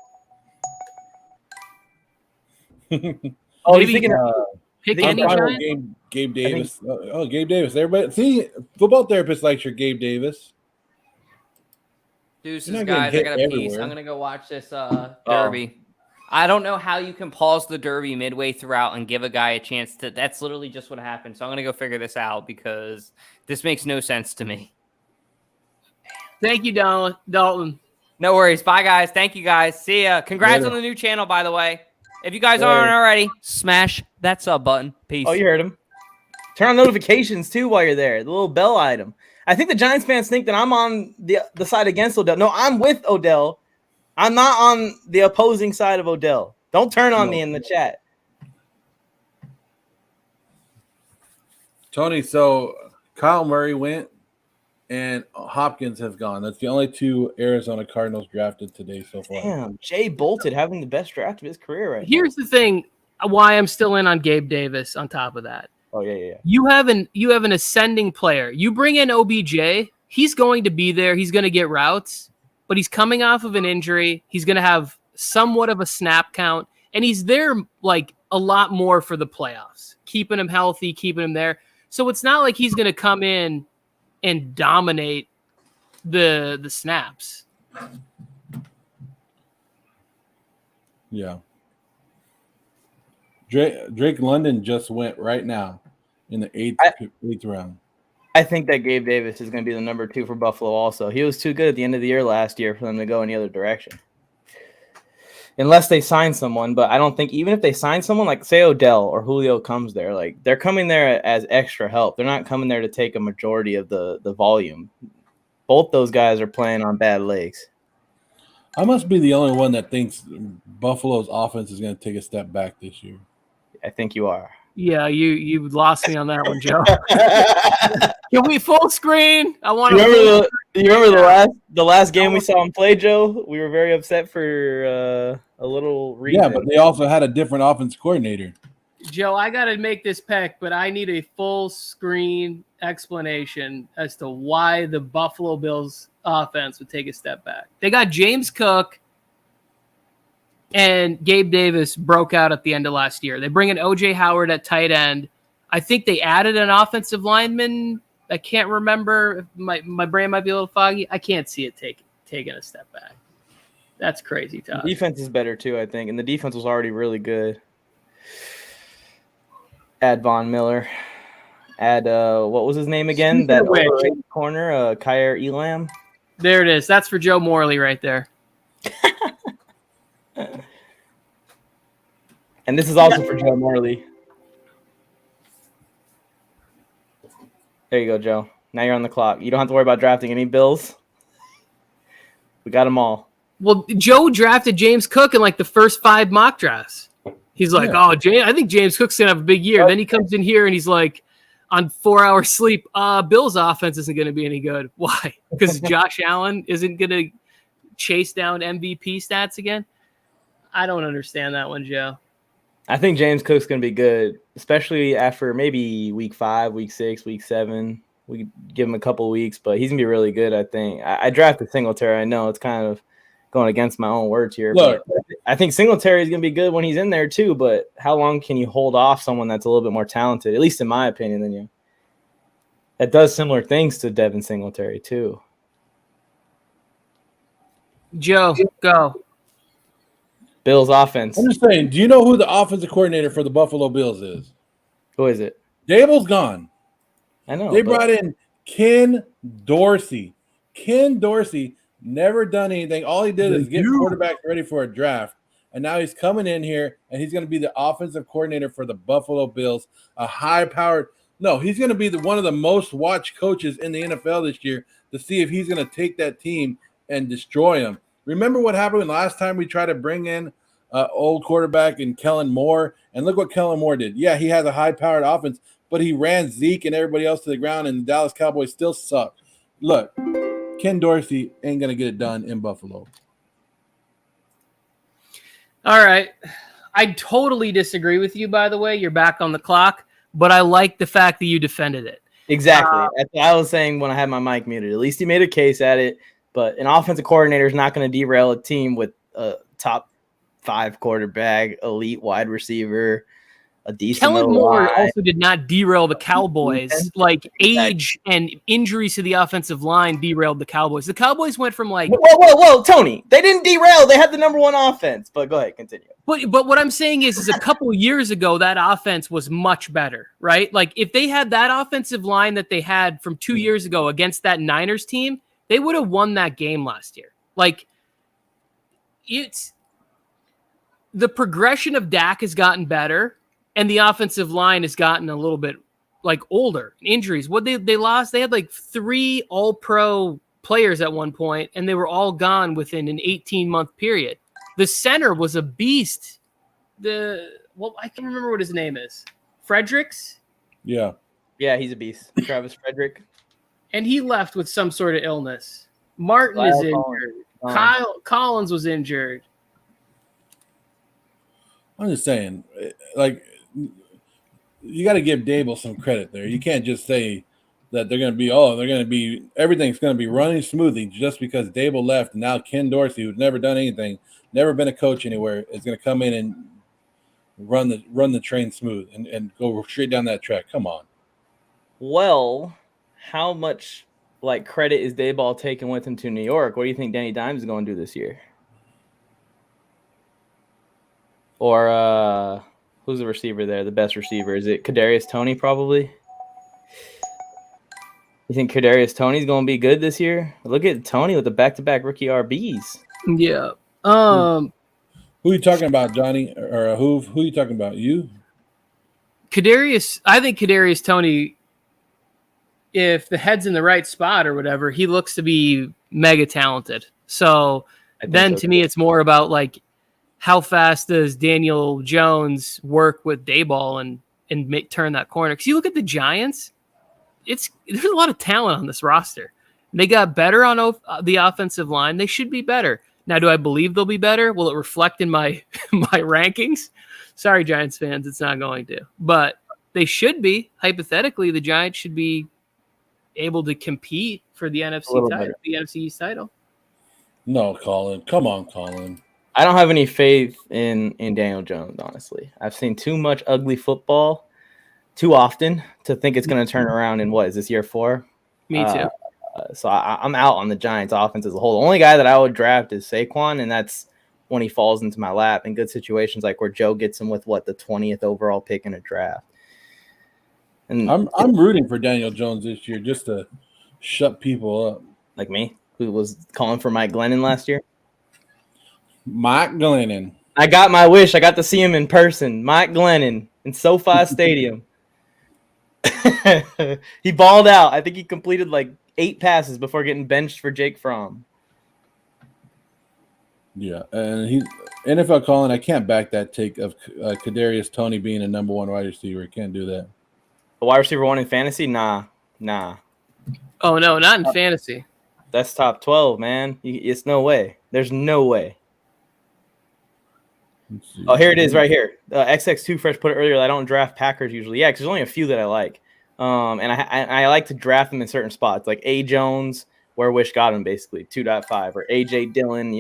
Oh, Maybe- he's thinking Pick Think any about giant. Gabe Davis. Gabe Davis. Everybody, see, football therapist likes your Gabe Davis. Deuces, You're not gonna guys. I hit got a piece. everywhere. I'm gonna go watch this derby. I don't know how you can pause the derby midway throughout and give a guy a chance to. That's literally just what happened. So I'm gonna go figure this out because this makes no sense to me. Thank you, Dalton. No worries. Bye, guys. Thank you, guys. See ya. Congrats Later. on the new channel, by the way. If you guys Later. aren't already, smash that sub button. Peace. Oh, you heard him. Turn on notifications too while you're there. The little bell item. I think the Giants fans think that I'm on the side against Odell. No, I'm with Odell. I'm not on the opposing side of Odell. Don't turn on me in the chat. Tony, so Kyle Murray went and Hopkins has gone. That's the only two Arizona Cardinals drafted today so far. Damn, Jay bolted having the best draft of his career right Here's the thing why I'm still in on Gabe Davis on top of that. now. Oh, yeah. You have an ascending player. You bring in OBJ, he's going to be there. He's going to get routes, but he's coming off of an injury. He's going to have somewhat of a snap count, and he's there like a lot more for the playoffs, keeping him healthy, keeping him there. So it's not like he's going to come in and dominate the snaps. Yeah. Drake London just went right now in the eighth round. I think that Gabe Davis is going to be the number 2 for Buffalo also. He was too good at the end of the year last year for them to go any other direction. Unless they sign someone, but I don't think even if they sign someone like say Odell or Julio comes there, like they're coming there as extra help. They're not coming there to take a majority of the volume. Both those guys are playing on bad legs. I must be the only one that thinks Buffalo's offense is going to take a step back this year. I think you are. Yeah, you lost me on that one, Joe. Can we full screen? I want to. You remember the last game we saw him play, Joe? We were very upset for a little reason. Yeah, but they also had a different offense coordinator. Joe, I got to make this pick, but I need a full screen explanation as to why the Buffalo Bills offense would take a step back. They got James Cook and Gabe Davis broke out at the end of last year. They bring in O.J. Howard at tight end. I think they added an offensive lineman. I can't remember. My brain might be a little foggy. I can't see it taking a step back. That's crazy, Todd. The defense is better too, I think, and the defense was already really good. Add Von Miller. Add what was his name again? That overrated corner, Kyer Elam. There it is. That's for Joe Morley right there. And this is also for Joe Morley. There you go, Joe. Now you're on the clock. You don't have to worry about drafting any Bills. We got them all. Well, Joe drafted James Cook in like the first 5 mock drafts. He's like, I think James Cook's going to have a big year. Then he comes in here and he's like, on 4 hours sleep, Bills offense isn't going to be any good. Why? Because Josh Allen isn't going to chase down MVP stats again? I don't understand that one, Joe. I think James Cook's going to be good, especially after maybe week 5, week 6, week 7. We give him a couple of weeks, but he's going to be really good, I think. I drafted Singletary. I know it's kind of going against my own words here. Look, but I think Singletary is going to be good when he's in there too, but how long can you hold off someone that's a little bit more talented, at least in my opinion, than you? That does similar things to Devin Singletary too. Joe, go. Bills offense. I'm just saying, do you know who the offensive coordinator for the Buffalo Bills is? Who is it? Dable's gone. I know. They brought in Ken Dorsey. Ken Dorsey never done anything. All he did is get quarterbacks ready for a draft. And now he's coming in here, and he's going to be the offensive coordinator for the Buffalo Bills, a high-powered – no, he's going to be one of the most watched coaches in the NFL this year to see if he's going to take that team and destroy them. Remember what happened last time we tried to bring in old quarterback and Kellen Moore? And look what Kellen Moore did. Yeah, he has a high-powered offense, but he ran Zeke and everybody else to the ground, and the Dallas Cowboys still suck. Look, Ken Dorsey ain't going to get it done in Buffalo. All right. I totally disagree with you, by the way. You're back on the clock, but I like the fact that you defended it. Exactly. That's what I was saying when I had my mic muted. At least he made a case at it, but an offensive coordinator is not going to derail a team with a top 5 quarterback, elite wide receiver, a decent Kellen Moore also did not derail the Cowboys. Like age and injuries to the offensive line derailed the Cowboys. The Cowboys went from like whoa, Tony. They didn't derail. They had the number 1 offense. But go ahead, continue. But what I'm saying is a couple of years ago that offense was much better, right? Like if they had that offensive line that they had from 2 years ago against that Niners team, they would have won that game last year. Like it's the progression of Dak has gotten better. And the offensive line has gotten a little bit like older. Injuries. What they lost, they had like 3 all-pro players at one point, and they were all gone within an 18-month period. The center was a beast. I can't remember what his name is. Fredericks? Yeah. Yeah, he's a beast. Travis Frederick. And he left with some sort of illness. Martin is injured. Kyle Collins was injured. I'm just saying, like, you got to give Dable some credit there. You can't just say that everything's going to be running smoothly just because Dable left. And now Ken Dorsey, who's never done anything, never been a coach anywhere, is going to come in and run the train smooth and go straight down that track. Come on. Well, how much like credit is Daboll taking with him to New York? What do you think Danny Dimes is going to do this year? Or who's the receiver there? The best receiver? Is it Kadarius Toney probably? You think Kadarius Toney's going to be good this year? Look at Toney with the back-to-back rookie RBs. Yeah. Who are you talking about, Johnny? Or who are you talking about? You? I think Kadarius Toney, if the head's in the right spot or whatever, he looks to be mega talented. So then to me, it's more about like how fast does Daniel Jones work with Dayball and turn that corner? Because you look at the Giants, there's a lot of talent on this roster. They got better on the offensive line. They should be better. Now, do I believe they'll be better? Will it reflect in my rankings? Sorry, Giants fans, it's not going to. But they should be. Hypothetically, the Giants should be able to compete for the NFC title, the NFC East title. No, Colin. Come on, Colin. I don't have any faith in Daniel Jones, honestly. I've seen too much ugly football too often to think it's going to turn around in what is this year 4? Me too. So I'm out on the Giants offense as a whole. The only guy that I would draft is Saquon, and that's when he falls into my lap in good situations like where Joe gets him with the 20th overall pick in a draft. And I'm rooting for Daniel Jones this year just to shut people up. Like me, who was calling for Mike Glennon last year. Mike Glennon. I got my wish. I got to see him in person. Mike Glennon in SoFi Stadium. He balled out. I think he completed like 8 passes before getting benched for Jake Fromm. Yeah, and he NFL Colin. I can't back that take of Kadarius Toney being a number 1 wide receiver. Can't do that. A wide receiver 1 in fantasy? Nah. Oh no, not in fantasy. That's top 12, man. It's no way. There's no way. Oh, here it is right here. XX2 Fresh put it earlier. I don't draft Packers usually. Yeah, because there's only a few that I like. And I like to draft them in certain spots, like A. Jones, where Wish got him, basically, 2.5, or A.J. Dillon,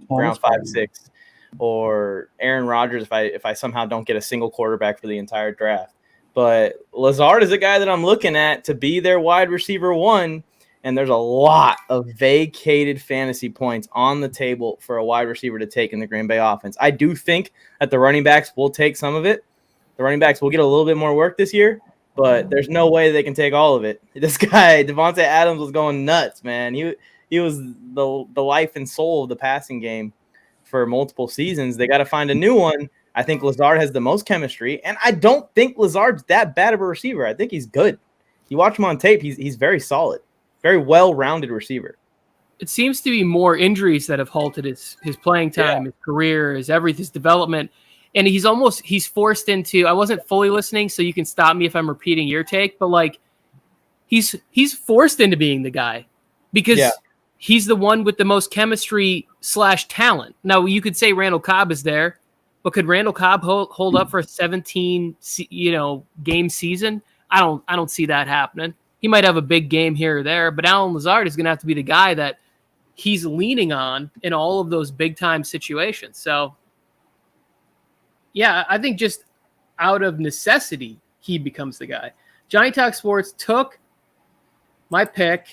round 5, 6, or Aaron Rodgers if I somehow don't get a single quarterback for the entire draft. But Lazard is a guy that I'm looking at to be their wide receiver 1, and there's a lot of vacated fantasy points on the table for a wide receiver to take in the Green Bay offense. I do think that the running backs will take some of it. The running backs will get a little bit more work this year, but there's no way they can take all of it. This guy, Devontae Adams, was going nuts, man. He was the life and soul of the passing game for multiple seasons. They got to find a new one. I think Lazard has the most chemistry, and I don't think Lazard's that bad of a receiver. I think he's good. You watch him on tape, he's very solid, very well-rounded receiver. It seems to be more injuries that have halted his playing time, his career, his development. And he's forced into, I wasn't fully listening, so you can stop me if I'm repeating your take, but like he's forced into being the guy because he's the one with the most chemistry / talent. Now you could say Randall Cobb is there, but could Randall Cobb hold up for a 17 game season? I don't see that happening. He might have a big game here or there, but Allen Lazard is going to have to be the guy that he's leaning on in all of those big time situations. So yeah, I think just out of necessity, he becomes the guy. Johnny Talk Sports took my pick.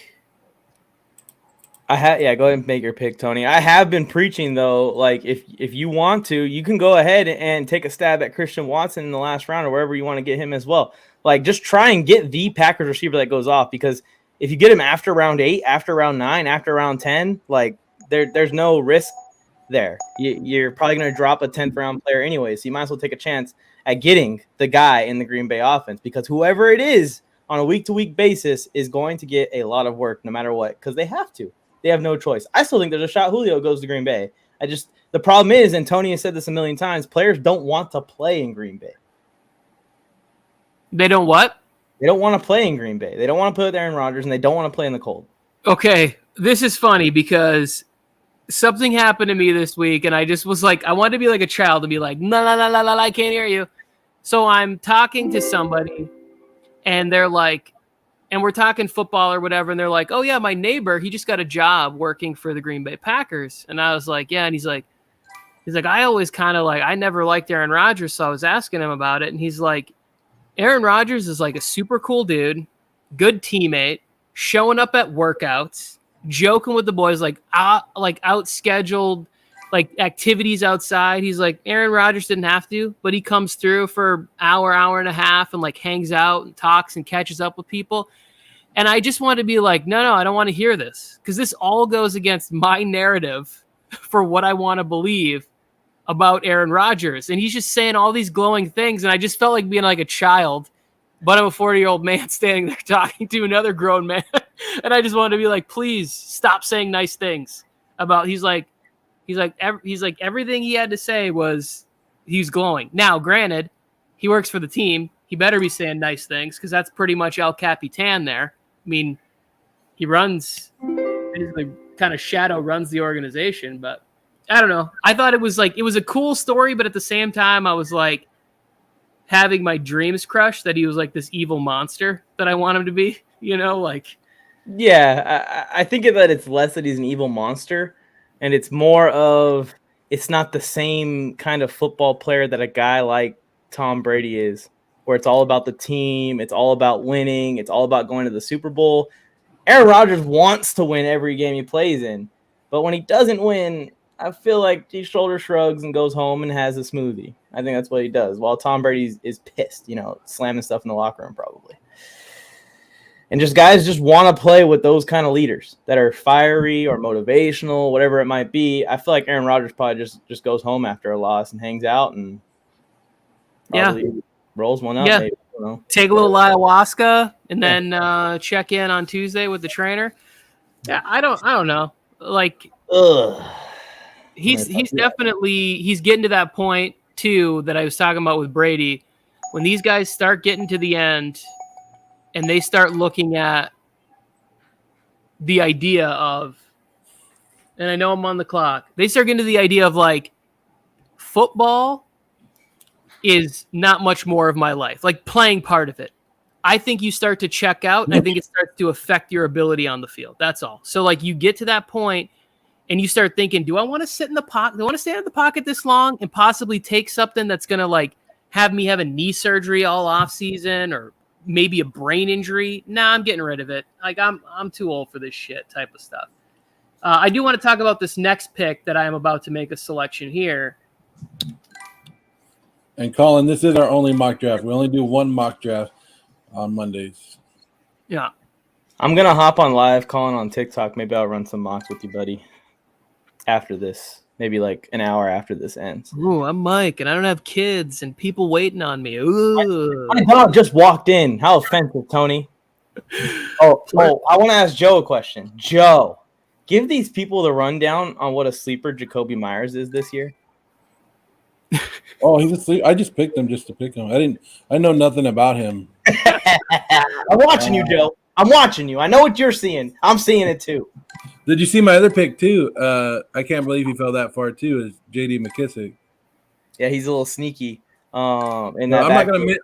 Go ahead and make your pick, Tony. I have been preaching though, like if you want to, you can go ahead and take a stab at Christian Watson in the last round or wherever you want to get him as well. Like just try and get the Packers receiver that goes off, because if you get him after round 8, after round 9, after round 10, like there's no risk there. You're probably going to drop a 10th round player anyway, so you might as well take a chance at getting the guy in the Green Bay offense, because whoever it is on a week-to-week basis is going to get a lot of work no matter what, because they have to. They have no choice. I still think there's a shot Julio goes to Green Bay. The problem is, and Tony has said this a million times, players don't want to play in Green Bay. They don't what? They don't want to play in Green Bay. They don't want to play with Aaron Rodgers, and they don't want to play in the cold. Okay, this is funny because something happened to me this week, and I just was like, I wanted to be like a child and be like, no, I can't hear you. So I'm talking to somebody, and they're like, and we're talking football or whatever, and they're like, oh yeah, my neighbor, he just got a job working for the Green Bay Packers. And I was like, yeah, and he's like, I always kind of like, I never liked Aaron Rodgers, so I was asking him about it, and he's like, Aaron Rodgers is like a super cool dude, good teammate, showing up at workouts, joking with the boys, like out scheduled, like activities outside. He's like, Aaron Rodgers didn't have to, but he comes through for hour and a half and like hangs out and talks and catches up with people. And I just want to be like, no, I don't want to hear this, because this all goes against my narrative for what I want to believe about Aaron Rodgers. And he's just saying all these glowing things. And I just felt like being like a child, but I'm a 40-year-old man standing there talking to another grown man. And I just wanted to be like, please stop saying nice things about, he's like everything he had to say was, he's glowing. Now, granted, he works for the team. He better be saying nice things, because that's pretty much El Capitan there. I mean, he runs, basically kind of shadow runs the organization, but I don't know. I thought it was a cool story, but at the same time, I was like having my dreams crushed that he was like this evil monster that I want him to be, like. Yeah, I think that it's less that he's an evil monster, and it's more of, it's not the same kind of football player that a guy like Tom Brady is, where it's all about the team, it's all about winning, it's all about going to the Super Bowl. Aaron Rodgers wants to win every game he plays in, but when he doesn't win, I feel like he shoulder shrugs and goes home and has a smoothie. I think that's what he does, while Tom Brady is pissed, slamming stuff in the locker room probably. And just guys just want to play with those kind of leaders that are fiery or motivational, whatever it might be. I feel like Aaron Rodgers probably just goes home after a loss and hangs out and rolls one up. Yeah. Maybe, take a little ayahuasca and then check in on Tuesday with the trainer. Yeah, I don't know. Like, he's definitely, he's getting to that point too that I was talking about with Brady. When these guys start getting to the end and they start looking at the idea of, and I know I'm on the clock, they start getting to the idea of like, football is not much more of my life, like playing part of it. I think you start to check out, and I think it starts to affect your ability on the field. That's all. So like you get to that point and you start thinking, do I want to sit in the pocket? Do I want to stand in the pocket this long and possibly take something that's going to like have me have a knee surgery all off season, or maybe a brain injury? Nah, I'm getting rid of it. Like I'm too old for this shit type of stuff. I do want to talk about this next pick that I am about to make a selection here. And Colin, this is our only mock draft. We only do one mock draft on Mondays. Yeah. I'm going to hop on live, Colin, on TikTok. Maybe I'll run some mocks with you, buddy, after this. Maybe like an hour after this ends. Ooh, I'm Mike, and I don't have kids and people waiting on me. Ooh. My dog just walked in. How offensive, Tony. Oh, I want to ask Joe a question. Joe, give these people the rundown on what a sleeper Jakobi Meyers is this year. Oh, he's asleep. I just picked him just to pick him. I know nothing about him. I'm watching you, Joe. I'm watching you. I know what you're seeing. I'm seeing it too. Did you see my other pick too? I can't believe he fell that far too. Is J.D. McKissick? Yeah, he's a little sneaky. I'm not gonna admit.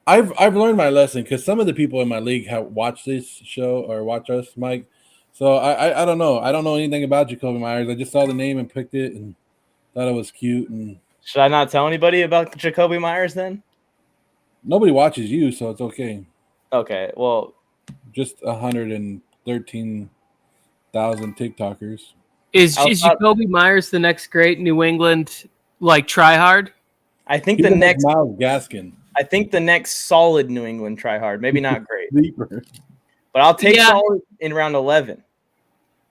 I've learned my lesson, because some of the people in my league have watched this show or watch us, Mike. So I don't know. I don't know anything about Jakobi Meyers. I just saw the name and picked it and thought it was cute. And should I not tell anybody about Jakobi Meyers then? Nobody watches you, so it's okay. Okay, well, just 113,000 TikTokers. Is Jakobi Meyers the next great New England like tryhard? I think He's the next Myles Gaskin. I think the next solid New England tryhard. Maybe not great, Sleeper. but I'll take solid in round 11.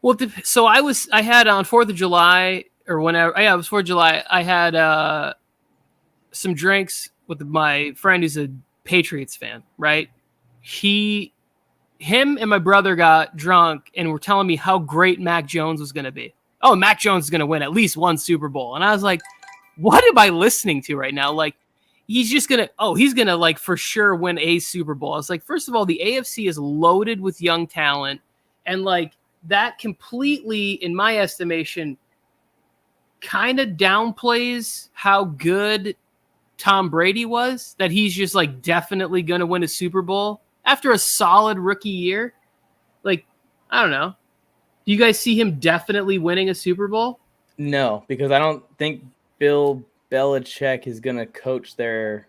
Well, so I had on 4th of July or whenever. Yeah, it was 4th of July. I had some drinks with my friend who's a Patriots fan. Right? Him and my brother got drunk and were telling me how great Mac Jones was going to be. Oh, Mac Jones is going to win at least one Super Bowl. And I was like, what am I listening to right now? Like, he's going to like for sure win a Super Bowl. I was like, first of all, the AFC is loaded with young talent. And like that completely, in my estimation, kind of downplays how good Tom Brady was, that he's just like definitely going to win a Super Bowl after a solid rookie year. Like, I don't know. Do you guys see him definitely winning a Super Bowl? No, because I don't think Bill Belichick is going to coach there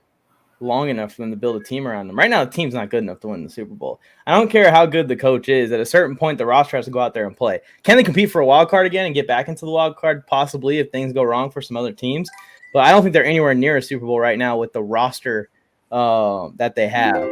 long enough for them to build a team around them. Right now, the team's not good enough to win the Super Bowl. I don't care how good the coach is. At a certain point, the roster has to go out there and play. Can they compete for a wild card again and get back into the wild card? Possibly, if things go wrong for some other teams. But I don't think they're anywhere near a Super Bowl right now with the roster that they have.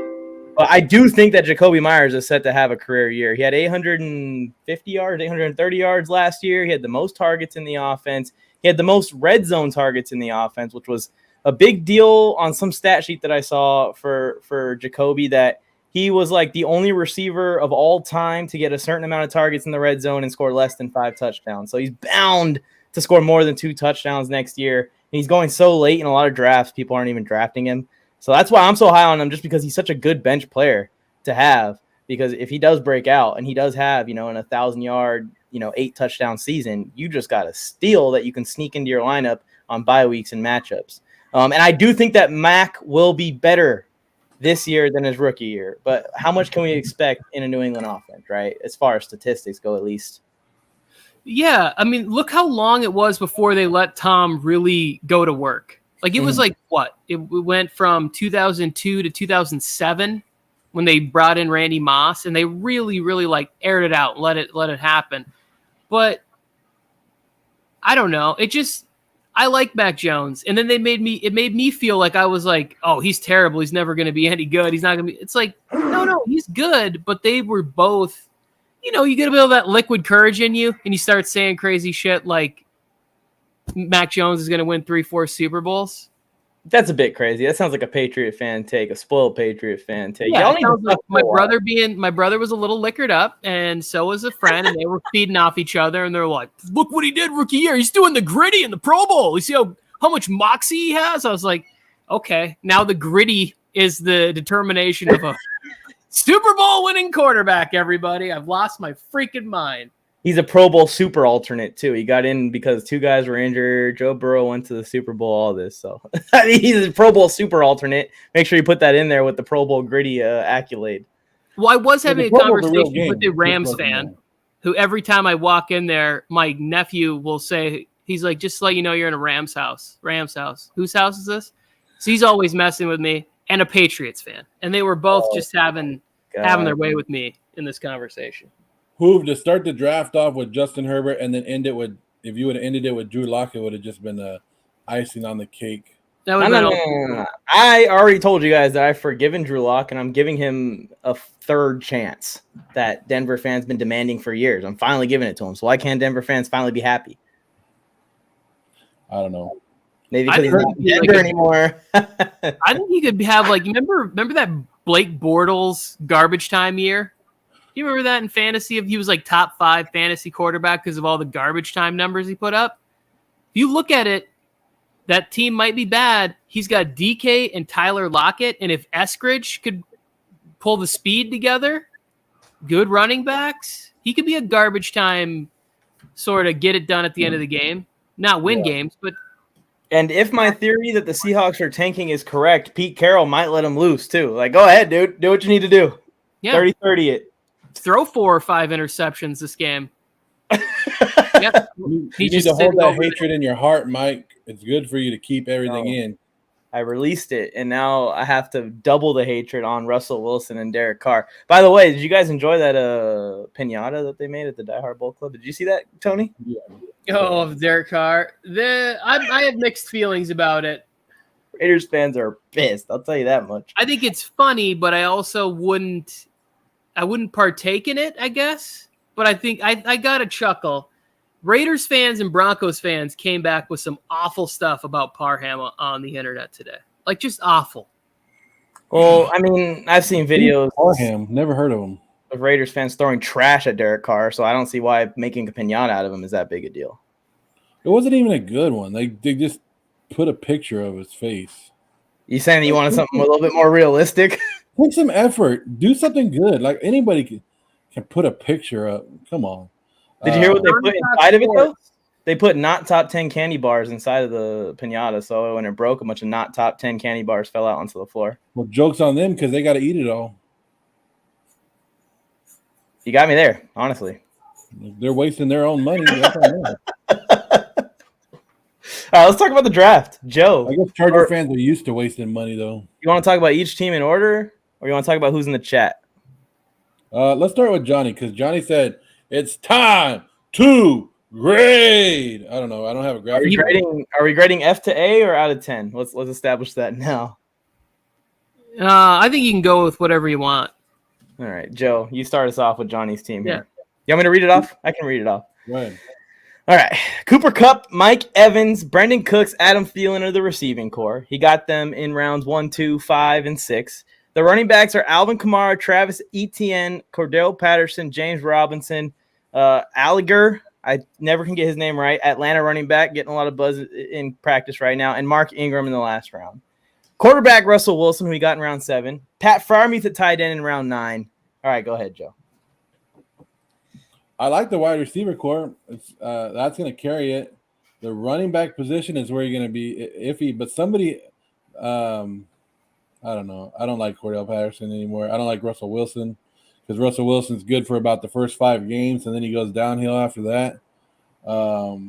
But I do think that Jacoby Myers is set to have a career year. He had 850 yards, 830 yards last year. He had the most targets in the offense. He had the most red zone targets in the offense, which was a big deal on some stat sheet that I saw for Jacoby, that he was like the only receiver of all time to get a certain amount of targets in the red zone and score less than 5 touchdowns. So he's bound to score more than 2 touchdowns next year. And he's going so late in a lot of drafts, people aren't even drafting him. So that's why I'm so high on him, just because he's such a good bench player to have. Because if he does break out and he does have, in 1,000-yard, 8 touchdown season, you just got a steal that you can sneak into your lineup on bye weeks and matchups. And I do think that Mac will be better this year than his rookie year. But how much can we expect in a New England offense, right? As far as statistics go, at least. Yeah, I mean, look how long it was before they let Tom really go to work. Like, it was like, what? It went from 2002 to 2007 when they brought in Randy Moss, and they really, really, like, aired it out, let it happen. But I don't know. I like Mac Jones. And then it made me feel like I was like, oh, he's terrible. He's never going to be any good. He's not going to be. It's like, no, he's good. But they were both, you get a bit of that liquid courage in you, and you start saying crazy shit like Mac Jones is going to win 3-4 Super Bowls. That's a bit crazy. That sounds like a Patriot fan take, a spoiled Patriot fan take. Yeah, like my brother was a little liquored up, and so was a friend, and they were feeding off each other, and they're like, "Look what he did rookie year. He's doing the gritty in the Pro Bowl. You see how much moxie he has?" I was like, "Okay, now the gritty is the determination of a Super Bowl winning quarterback." Everybody, I've lost my freaking mind. He's a Pro Bowl super alternate, too. He got in because 2 guys were injured. Joe Burrow went to the Super Bowl, all this. So he's a Pro Bowl super alternate. Make sure you put that in there with the Pro Bowl gritty accolade. Well, I was having a conversation with a Rams fan who every time I walk in there, my nephew will say, he's like, just to let you know you're in a Rams house. Whose house is this? So he's always messing with me, and a Patriots fan. And they were both just having their way with me in this conversation. Hoove, to start the draft off with Justin Herbert and then end it with, if you would have ended it with Drew Lock, it would have just been icing on the cake. No. I already told you guys that I've forgiven Drew Lock, and I'm giving him a 3rd chance that Denver fans been demanding for years. I'm finally giving it to him. So why can't Denver fans finally be happy? I don't know. Maybe because he's not in Denver anymore. I think he could have, like, remember that Blake Bortles garbage time year? Do you remember that in fantasy? He was like top 5 fantasy quarterback because of all the garbage time numbers he put up. If you look at it, that team might be bad. He's got DK and Tyler Lockett, and if Eskridge could pull the speed together, good running backs, he could be a garbage time sort of get it done at the end of the game. Not win games, but... And if my theory that the Seahawks are tanking is correct, Pete Carroll might let him loose too. Like, go ahead, dude. Do what you need to do. Yeah. 30-30 it. Throw 4 or 5 interceptions this game. Yep. You need to hold that hatred in your heart, Mike. It's good for you to keep everything in. I released it, and now I have to double the hatred on Russell Wilson and Derek Carr. By the way, did you guys enjoy that pinata that they made at the Die Hard Bowl Club? Did you see that, Tony? Yeah. Oh, Derek Carr. I have mixed feelings about it. Raiders fans are pissed. I'll tell you that much. I think it's funny, but I also wouldn't partake in it, I guess. But I think I got a chuckle. Raiders fans and Broncos fans came back with some awful stuff about Parham on the internet today. Like, just awful. Well, I mean, I've seen videos Parham, never heard of him. Of Raiders fans throwing trash at Derek Carr, so I don't see why making a pinata out of him is that big a deal. It wasn't even a good one. They just put a picture of his face. You saying that you wanted something a little bit more realistic? Take some effort. Do something good. Like, anybody can put a picture up. Come on. Did you hear what they put inside of it, though? They put not top 10 candy bars inside of the pinata, so when it broke, a bunch of not top 10 candy bars fell out onto the floor. Well, joke's on them because they got to eat it all. You got me there, honestly. They're wasting their own money. That's on them. All right, let's talk about the draft. Joe. I guess Charger fans are used to wasting money, though. You want to talk about each team in order, or you want to talk about who's in the chat? Let's start with Johnny, because Johnny said, it's time to grade. I don't know. I don't have a graphic. Are we grading F to A or out of 10? Let's establish that now. I think you can go with whatever you want. All right, Joe, you start us off with Johnny's team Yeah. here. You want me to read it off? I can read it off. Go ahead. All right. Cooper Kupp, Mike Evans, Brendan Cooks, Adam Thielen are the receiving core. He got them in rounds 1, 2, 5, and 6. The running backs are Alvin Kamara, Travis Etienne, Cordell Patterson, James Robinson, Alliger. I never can get his name right. Atlanta running back, getting a lot of buzz in practice right now, and Mark Ingram in the last round. Quarterback Russell Wilson, who he got in round 7. Pat Freiermuth at tight end in round 9. All right, go ahead, Joe. I like the wide receiver core. It's that's going to carry it. The running back position is where you're going to be iffy, but somebody, I don't know. I don't like Cordell Patterson anymore. I don't like Russell Wilson because Russell Wilson's good for about the first 5 games, and then he goes downhill after that. I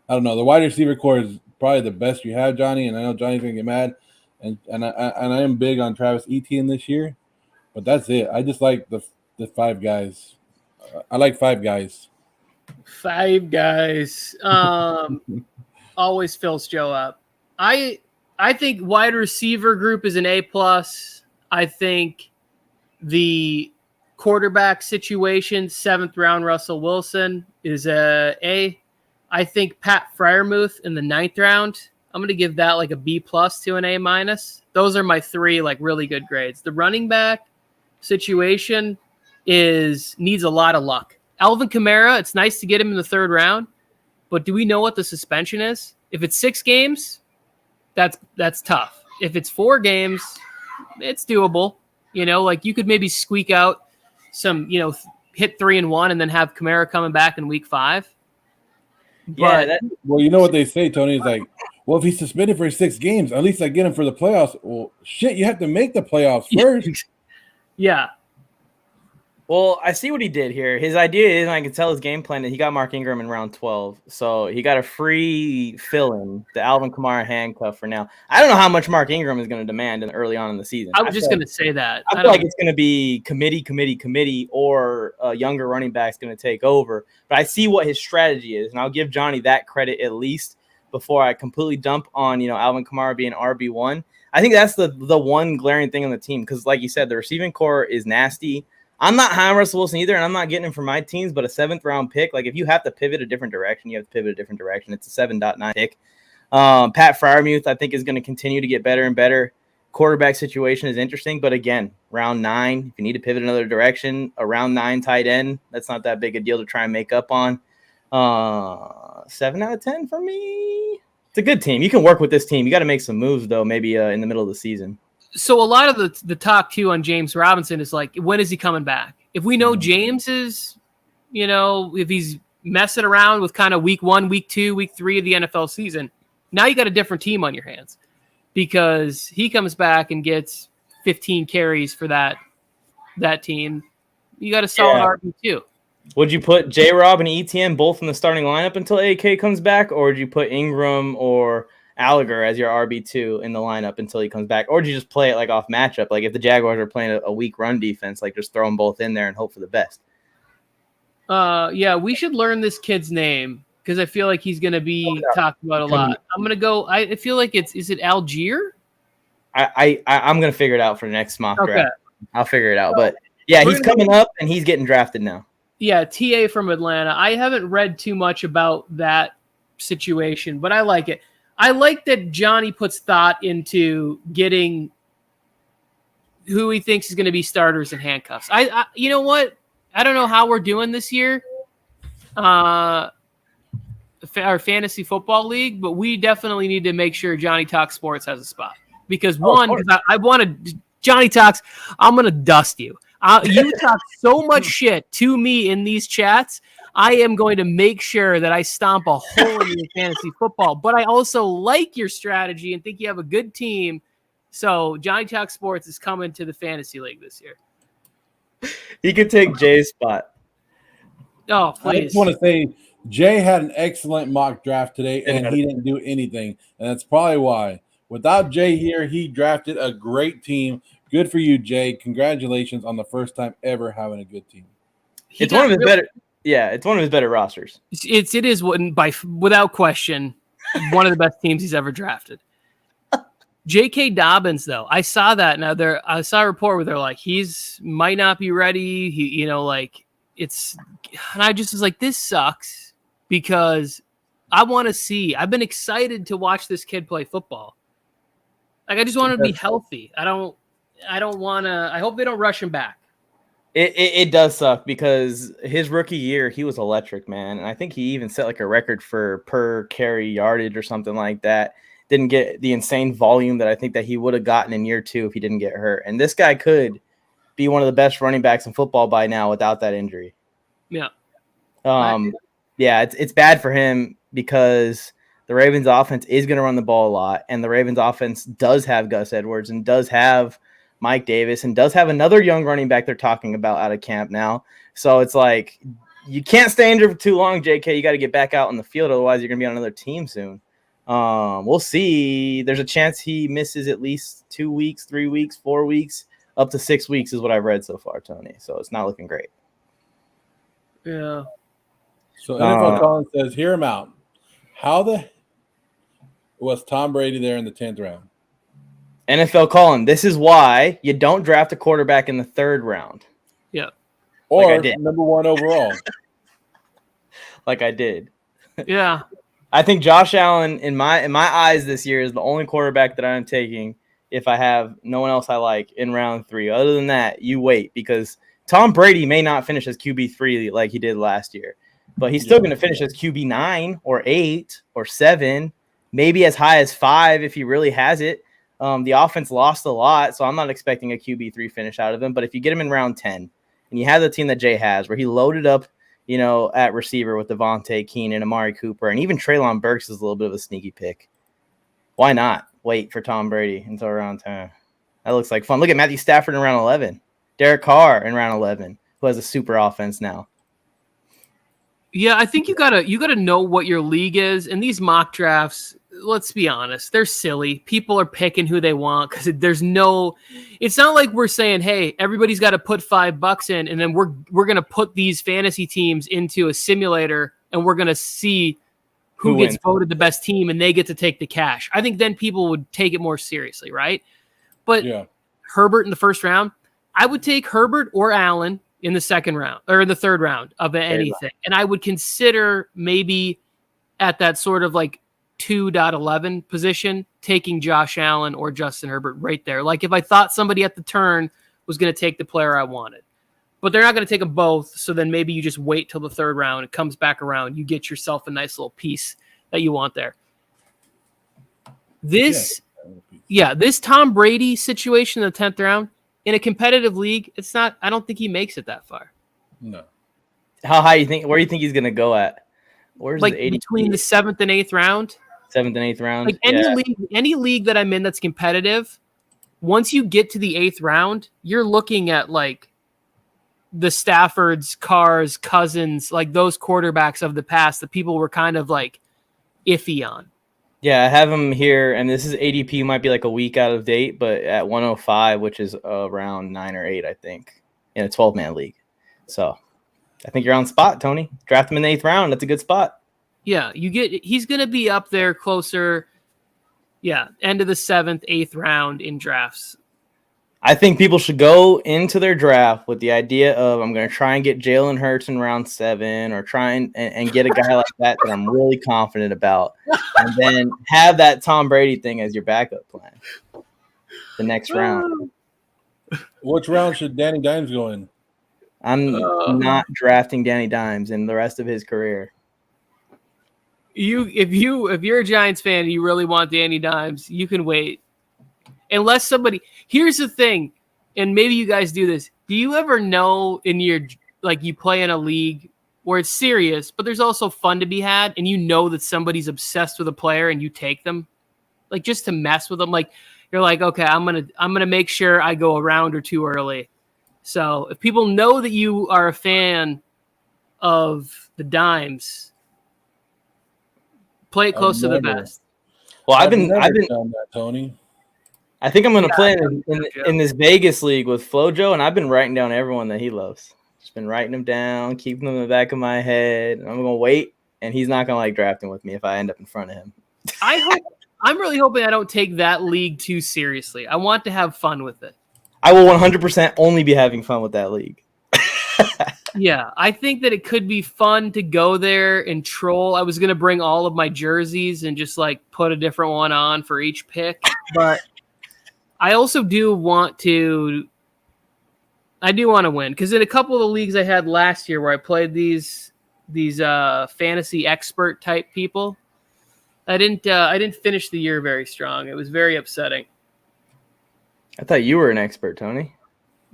don't know. The wide receiver core is probably the best you have, Johnny, and I know Johnny's going to get mad, and I am big on Travis Etienne this year, but that's it. I just like the 5 guys. I like 5 guys. 5 guys. Always fills Joe up. I think wide receiver group is an A+. I think the quarterback situation, 7th round Russell Wilson, is a A. I think Pat Freiermuth in the 9th round, I'm going to give that like a B+ to an A-. Those are my 3 like really good grades. The running back situation needs a lot of luck. Alvin Kamara, it's nice to get him in the 3rd round, but do we know what the suspension is? If it's 6 games, that's tough. If it's 4 games, it's doable. Like you could maybe squeak out some, hit 3-1 and then have Kamara coming back in week 5. Yeah, well, you know what they say, Tony, is like, well, if he's suspended for 6 games, at least I get him for the playoffs. Well, shit, you have to make the playoffs first. Yeah. Well, I see what he did here. His idea is, and I can tell his game plan, that he got Mark Ingram in round 12. So he got a free fill-in, the Alvin Kamara handcuff for now. I don't know how much Mark Ingram is going to demand early on in the season. I was just going to say that. I feel like it's going to be committee, or a younger running back's going to take over. But I see what his strategy is, and I'll give Johnny that credit at least before I completely dump on, Alvin Kamara being RB1. I think that's the one glaring thing on the team because, like you said, the receiving core is nasty. I'm not high on Russell Wilson either, and I'm not getting him for my teams, but a 7th round pick, like if you have to pivot a different direction, you have to pivot a different direction. It's a 7.9 pick. Pat Freiermuth, I think, is going to continue to get better and better. Quarterback situation is interesting, but again, round 9, if you need to pivot another direction, a round 9 tight end, that's not that big a deal to try and make up on. 7 out of 10 for me. It's a good team. You can work with this team. You got to make some moves, though, maybe in the middle of the season. So a lot of the talk too on James Robinson is like, when is he coming back? If we know James is, if he's messing around with kind of week 1, week 2, week 3 of the NFL season, now you got a different team on your hands because he comes back and gets 15 carries for that team. You got a solid RB2. Would you put J-Rob and ETN both in the starting lineup until AK comes back, or would you put Ingram or Alliger as your RB2 in the lineup until he comes back? Or do you just play it like off matchup? Like if the Jaguars are playing a weak run defense, like just throw them both in there and hope for the best. Yeah, we should learn this kid's name because I feel like he's going to be talked about a lot. I'm going to go. I feel like is it Algier? I'm going to figure it out for the next mock draft. I'll figure it out. But yeah, he's coming up and he's getting drafted now. Yeah, TA from Atlanta. I haven't read too much about that situation, but I like it. I like that Johnny puts thought into getting who he thinks is going to be starters and handcuffs. I you know what? I don't know how we're doing this year, our fantasy football league, but we definitely need to make sure Johnny Talks Sports has a spot because I wanted Johnny Talks. I'm going to dust you. You talk so much shit to me in these chats. I am going to make sure that I stomp a hole in your fantasy football. But I also like your strategy and think you have a good team. So Johnny Talk Sports is coming to the fantasy league this year. He could take Jay's spot. Oh, please. I just want to say Jay had an excellent mock draft today, and he didn't do anything. And that's probably why. Without Jay here, he drafted a great team. Good for you, Jay. Congratulations on the first time ever having a good team. It's one of his better. Yeah, it's one of his better rosters. It is without question one of the best teams he's ever drafted. J.K. Dobbins, though, I saw that. Now I saw a report where they're like, he's might not be ready. And I just was like, this sucks because I want to see. I've been excited to watch this kid play football. Like, I just want him to be healthy. I don't want to. I hope they don't rush him back. It does suck because his rookie year, he was electric, man. And I think he even set like a record for per carry yardage or something like that. Didn't get the insane volume that I think that he would have gotten in year 2 if he didn't get hurt. And this guy could be one of the best running backs in football by now without that injury. Yeah. Yeah, it's bad for him because the Ravens offense is going to run the ball a lot. And the Ravens offense does have Gus Edwards and does have Mike Davis and does have another young running back they're talking about out of camp now. So it's like, you can't stay injured for too long, JK. You got to get back out on the field. Otherwise, you're going to be on another team soon. We'll see. There's a chance he misses at least 2 weeks, 3 weeks, 4 weeks, up to 6 weeks is what I've read so far, Tony. So it's not looking great. Yeah. So NFL Colin says, hear him out. How was Tom Brady there in the 10th round? NFL Colin, this is why you don't draft a quarterback in the 3rd round. Yeah. Or number 1 overall. Like I did. Yeah. I think Josh Allen, in my eyes this year, is the only quarterback that I'm taking if I have no one else I like in round 3. Other than that, you wait because Tom Brady may not finish as QB3 like he did last year, but he's still going to finish as QB9 or 8 or 7, maybe as high as 5 if he really has it. The offense lost a lot, so I'm not expecting a QB3 finish out of him. But if you get him in round 10 and you have the team that Jay has where he loaded up, at receiver with Devontae Keenan, Amari Cooper, and even Treylon Burks is a little bit of a sneaky pick. Why not wait for Tom Brady until round 10? That looks like fun. Look at Matthew Stafford in round 11. Derek Carr in round 11, who has a super offense now. Yeah, I think you gotta know what your league is. And these mock drafts, let's be honest, they're silly. People are picking who they want because it's not like we're saying, hey, everybody's got to put $5 in, and then we're gonna put these fantasy teams into a simulator and we're gonna see who gets voted the best team and they get to take the cash. I think then people would take it more seriously, right? But Herbert in the 1st round, I would take Herbert or Allen in the 2nd round or in the 3rd round of anything. And I would consider maybe at that sort of like 2.11 position, taking Josh Allen or Justin Herbert right there. Like if I thought somebody at the turn was going to take the player I wanted, but they're not going to take them both. So then maybe you just wait till the 3rd round. It comes back around. You get yourself a nice little piece that you want there. This Tom Brady situation in the 10th round in a competitive league, I don't think he makes it that far. No. How high where do you think he's going to go at? Where's like the 80? Between the 7th and 8th round? 7th and 8th round. Like any league that I'm in that's competitive, once you get to the 8th round, you're looking at like the Staffords, Carrs, Cousins, like those quarterbacks of the past that people were kind of like iffy on. Yeah, I have him here, and this is ADP might be like a week out of date, but at 105, which is around 9 or 8, I think, in a 12-man league. So I think you're on spot, Tony. Draft him in the 8th round. That's a good spot. Yeah, he's going to be up there closer. Yeah, end of the 7th, 8th round in drafts. I think people should go into their draft with the idea of I'm going to try and get Jalen Hurts in round 7 or try and get a guy like that I'm really confident about. And then have that Tom Brady thing as your backup plan the next round. Which round should Danny Dimes go in? I'm not drafting Danny Dimes in the rest of his career. If you're a Giants fan and you really want Danny Dimes, you can wait. Unless somebody, here's the thing, and maybe you guys do this. Do you ever know in your, like you play in a league where it's serious, but there's also fun to be had, and you know that somebody's obsessed with a player and you take them, like just to mess with them. Like you're like, okay, I'm gonna make sure I go a round or two early. So if people know that you are a fan of the Dimes, play it close to the vest. Well, I've been done that, Tony. I think I'm going to play in this Vegas league with Flojo, and I've been writing down everyone that he loves. Just been writing them down, keeping them in the back of my head. And I'm going to wait, and he's not going to like drafting with me if I end up in front of him. I I'm really hoping I don't take that league too seriously. I want to have fun with it. I will 100% only be having fun with that league. Yeah, I think that it could be fun to go there and troll. I was going to bring all of my jerseys and just like put a different one on for each pick. But I also do want to win, because in a couple of the leagues I had last year where I played these fantasy expert type people, I didn't finish the year very strong. It was very upsetting. I thought you were an expert, Tony.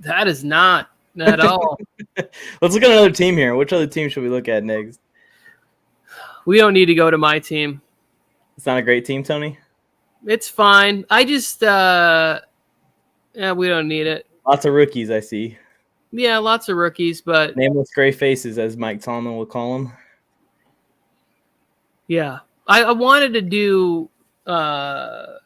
That is not at all. Let's look at another team here. Which other team should we look at next? We don't need to go to my team. It's not a great team, Tony. It's fine. I just we don't need it. Lots of rookies, I see. Yeah, lots of rookies, but Nameless gray faces, as Mike Tomlin will call them. yeah. I wanted to do I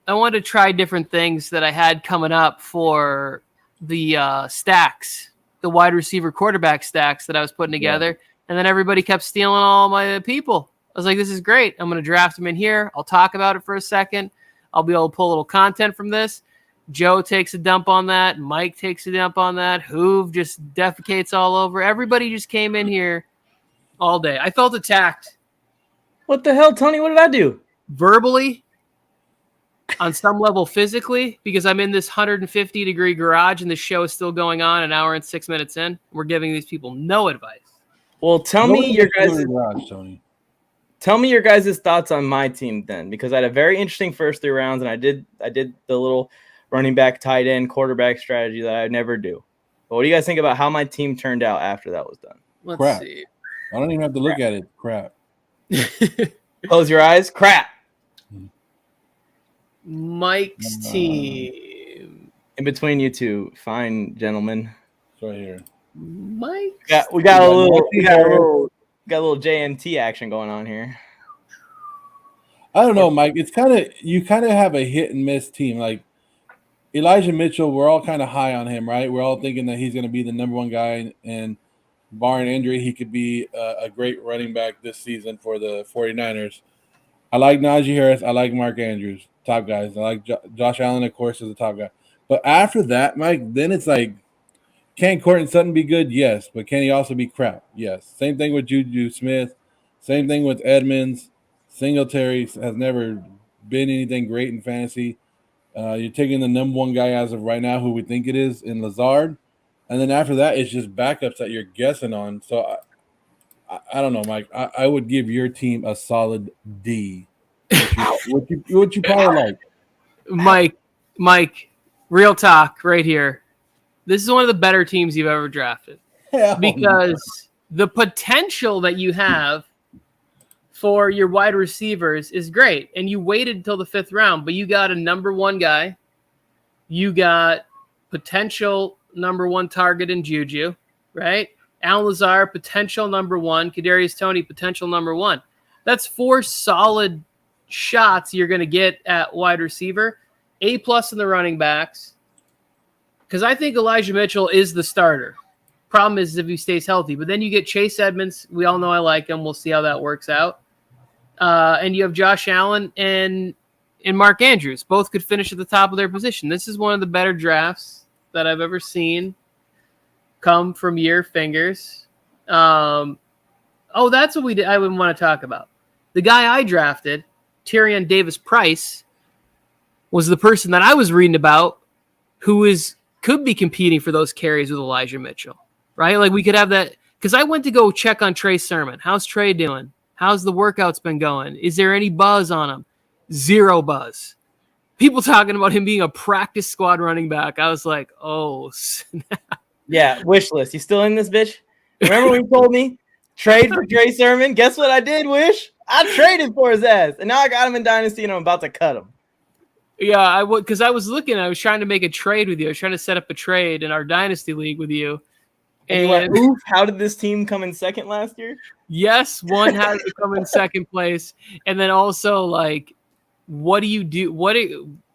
wanted to try different things that I had coming up for the stacks, the wide receiver quarterback stacks that I was putting together. Yeah. And then everybody kept stealing all my people. I was like, this is great. I'm going to draft them in here. I'll talk about it for a second. I'll be able to pull a little content from this. Joe takes a dump on that. Mike takes a dump on that. Hoove just defecates all over. Everybody just came in here all day. I felt attacked. What the hell, Tony? What did I do? Verbally, on some level physically, because I'm in this 150-degree garage and the show is still going on an hour and 6 minutes in. We're giving these people no advice. Well, tell me your guys' thoughts on my team then, because I had a very interesting first 3 rounds, and I did the little running back, tight end, quarterback strategy that I never do. But what do you guys think about how my team turned out after that was done? Let's see. I don't even have to look at it. Crap. Close your eyes. Crap. Mike's team. In between you two, fine gentlemen. It's right here. Mike. We got a little JMT action going on here. I don't know, Mike. It's you kind of have a hit and miss team. Like Elijah Mitchell, we're all kind of high on him, right? We're all thinking that he's going to be the number 1 guy, and barring injury, he could be a great running back this season for the 49ers. I like Najee Harris. I like Mark Andrews, top guys. I like Josh Allen, of course, is the top guy. But after that, Mike, then it's like, can Courtland Sutton be good? Yes. But can he also be crap? Yes. Same thing with Juju Smith. Same thing with Edmonds. Singletary has never been anything great in fantasy. You're taking the number 1 guy as of right now, who we think it is, in Lazard. And then after that, it's just backups that you're guessing on. So I don't know, Mike. I would give your team a solid D. What you probably like. Mike, real talk right here. This is one of the better teams you've ever drafted. Because the potential that you have for your wide receivers is great. And you waited until the 5th round, but you got a number 1 guy. You got potential number 1 target in Juju, right? Allen Lazard, potential number 1. Kadarius Toney, potential number 1. That's 4 solid shots you're going to get at wide receiver. A+ in the running backs. Because I think Elijah Mitchell is the starter. Problem is if he stays healthy. But then you get Chase Edmonds. We all know I like him. We'll see how that works out. And you have Josh Allen and Mark Andrews. Both could finish at the top of their position. This is one of the better drafts that I've ever seen come from your fingers. That's what we did. I would want to talk about. The guy I drafted, Tyrion Davis-Price, was the person that I was reading about who could be competing for those carries with Elijah Mitchell, right? Like we could have that, because I went to go check on Trey Sermon. How's Trey doing? How's the workouts been going? Is there any buzz on him? 0 buzz. People talking about him being a practice squad running back. I was like, oh, snap. Yeah, wish list. You still in this bitch? Remember when you told me trade for Trey Sermon? Guess what I did, Wish? I traded for his ass, and now I got him in Dynasty, and I'm about to cut him. Yeah, I would, because I was trying to make a trade with you. I was trying to set up a trade in our Dynasty League with you. And oof, how did this team come in second last year? Yes, one had to come in second place. And then also, like, what do you do?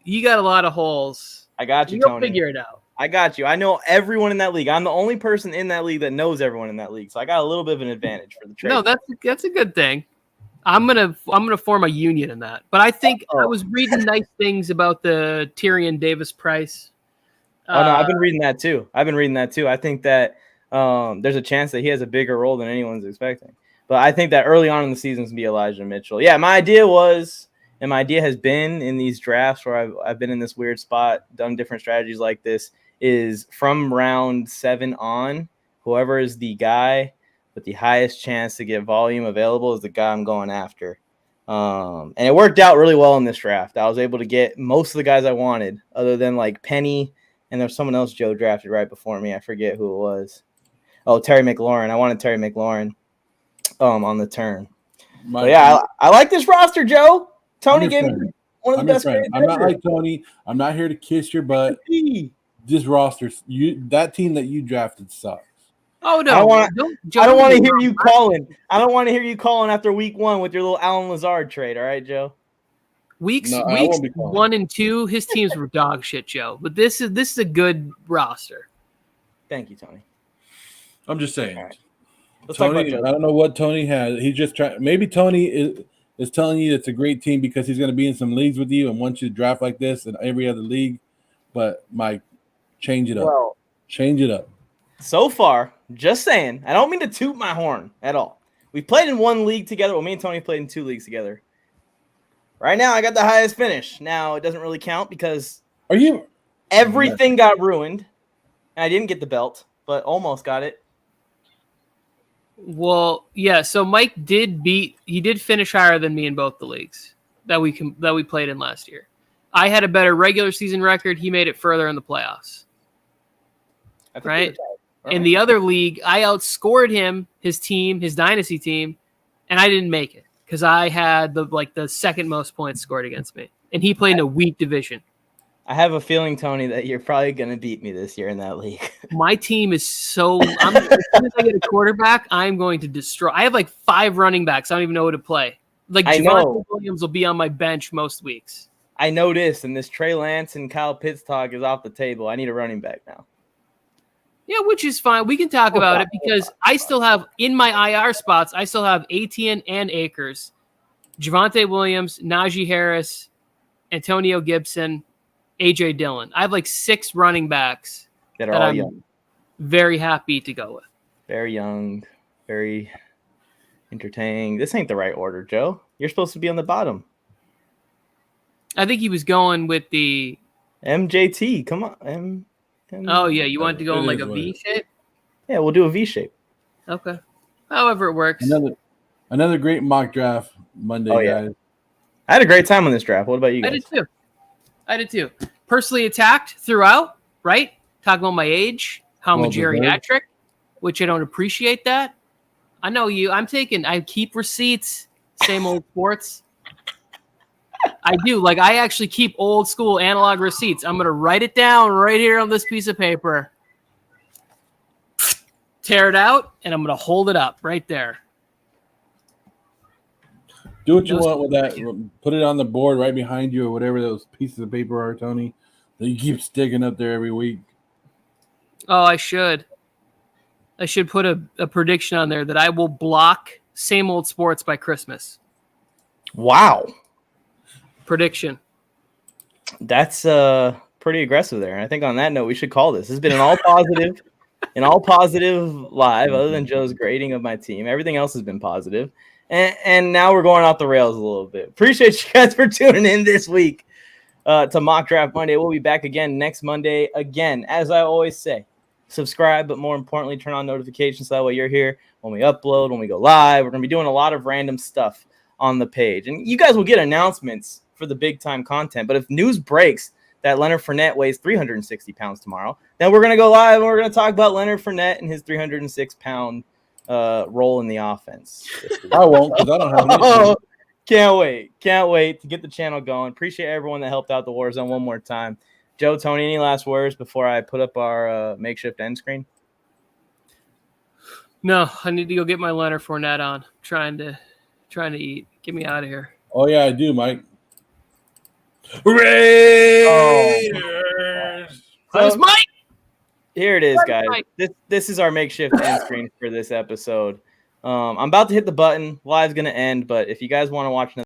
You got a lot of holes. I got you, You'll Tony. Figure it out. I got you. I know everyone in that league. I'm the only person in that league that knows everyone in that league. So I got a little bit of an advantage for the trade. No, that's a good thing. I'm gonna form a union in that. But I think I was reading nice things about the Tyrion Davis Price. Oh no, I've been reading that too. I think that there's a chance that he has a bigger role than anyone's expecting. But I think that early on in the season is going to be Elijah Mitchell. Yeah, my idea has been in these drafts where I've been in this weird spot, done different strategies like this, is from round 7 on, whoever is the guy with the highest chance to get volume available is the guy I'm going after. And it worked out really well in this draft. I was able to get most of the guys I wanted, other than like Penny, and there's someone else Joe drafted right before me. I forget who it was. Oh, Terry McLaurin. I wanted Terry McLaurin on the turn. But yeah, I like this roster, Joe. Tony gave me one of the best grades I'm not like Tony. I'm not here to kiss your butt. This roster, that team that you drafted sucks. Oh no! I don't want to hear you calling. I don't want to hear you calling after week 1 with your little Alan Lazard trade. All right, Joe. Weeks 1 and 2, his teams were dog shit, Joe. But this is a good roster. Thank you, Tony. I'm just saying. Right. Tony, I don't know what Tony has. He's just trying. Maybe Tony is telling you it's a great team because he's going to be in some leagues with you and wants you to draft like this in every other league. But Mike, change it up. Well, change it up. So far, just saying. I don't mean to toot my horn at all. We played in 1 league together. Well, me and Tony played in 2 leagues together. Right now, I got the highest finish. Now, it doesn't really count because everything got ruined. And I didn't get the belt, but almost got it. Well, yeah. So Mike did finish higher than me in both the leagues that we played in last year. I had a better regular season record. He made it further in the playoffs. Right? In the other league, I outscored him, his team, his dynasty team, and I didn't make it because I had the second most points scored against me, and he played in a weak division. I have a feeling, Tony, that you're probably going to beat me this year in that league. My team is as soon as I get a quarterback, I'm going to destroy. I have 5 running backs. I don't even know who to play. Javonte Williams will be on my bench most weeks. I know this, and this Trey Lance and Kyle Pitts talk is off the table. I need a running back now. Yeah, which is fine. We can talk about it because I still have, in my IR spots, I still have Etienne and Akers, Javonte Williams, Najee Harris, Antonio Gibson, A.J. Dillon. I have 6 running backs that are all young. Very happy to go with. Very young, very entertaining. This ain't the right order, Joe. You're supposed to be on the bottom. I think he was going with the MJT. Come on. Oh, yeah. You wanted to go in a V shape? Yeah, we'll do a V shape. Okay. However it works. Another great mock draft Monday, guys. I had a great time on this draft. What about you guys? I did too. Personally attacked throughout, right? Talking about my age, how I'm a geriatric, which I don't appreciate that. I know you. I keep receipts. Same old sports. I do. I actually keep old school analog receipts. I'm going to write it down right here on this piece of paper. Tear it out, and I'm going to hold it up right there. Do what you want with that. Put it on the board right behind you or whatever those pieces of paper are, Tony, that you keep sticking up there every week. Oh, I should. I should put a prediction on there that I will block Same Old Sports by Christmas. Wow. Prediction. That's pretty aggressive there. And I think on that note, we should call this. This has been an all positive live, other than Joe's grading of my team. Everything else has been positive. And now we're going off the rails a little bit. Appreciate you guys for tuning in this week to Mock Draft Monday. We'll be back again next Monday. Again, as I always say, subscribe, but more importantly, turn on notifications so that way you're here when we upload, when we go live. We're going to be doing a lot of random stuff on the page. And you guys will get announcements for the big time content. But if news breaks that Leonard Fournette weighs 360 pounds tomorrow, then we're going to go live and we're going to talk about Leonard Fournette and his 306-pound role in the offense. I won't, because I don't have any. Can't wait to get the channel going. Appreciate everyone that helped out the Warzone one more time. Joe, Tony, any last words before I put up our makeshift end screen? No, I need to go get my Leonard Fournette on. Trying to eat. Get me out of here. Oh yeah, I do, Mike. Raiders. That's Mike. Here it is, guys. This is our makeshift end screen for this episode. I'm about to hit the button. Live's gonna end, but if you guys want to watch another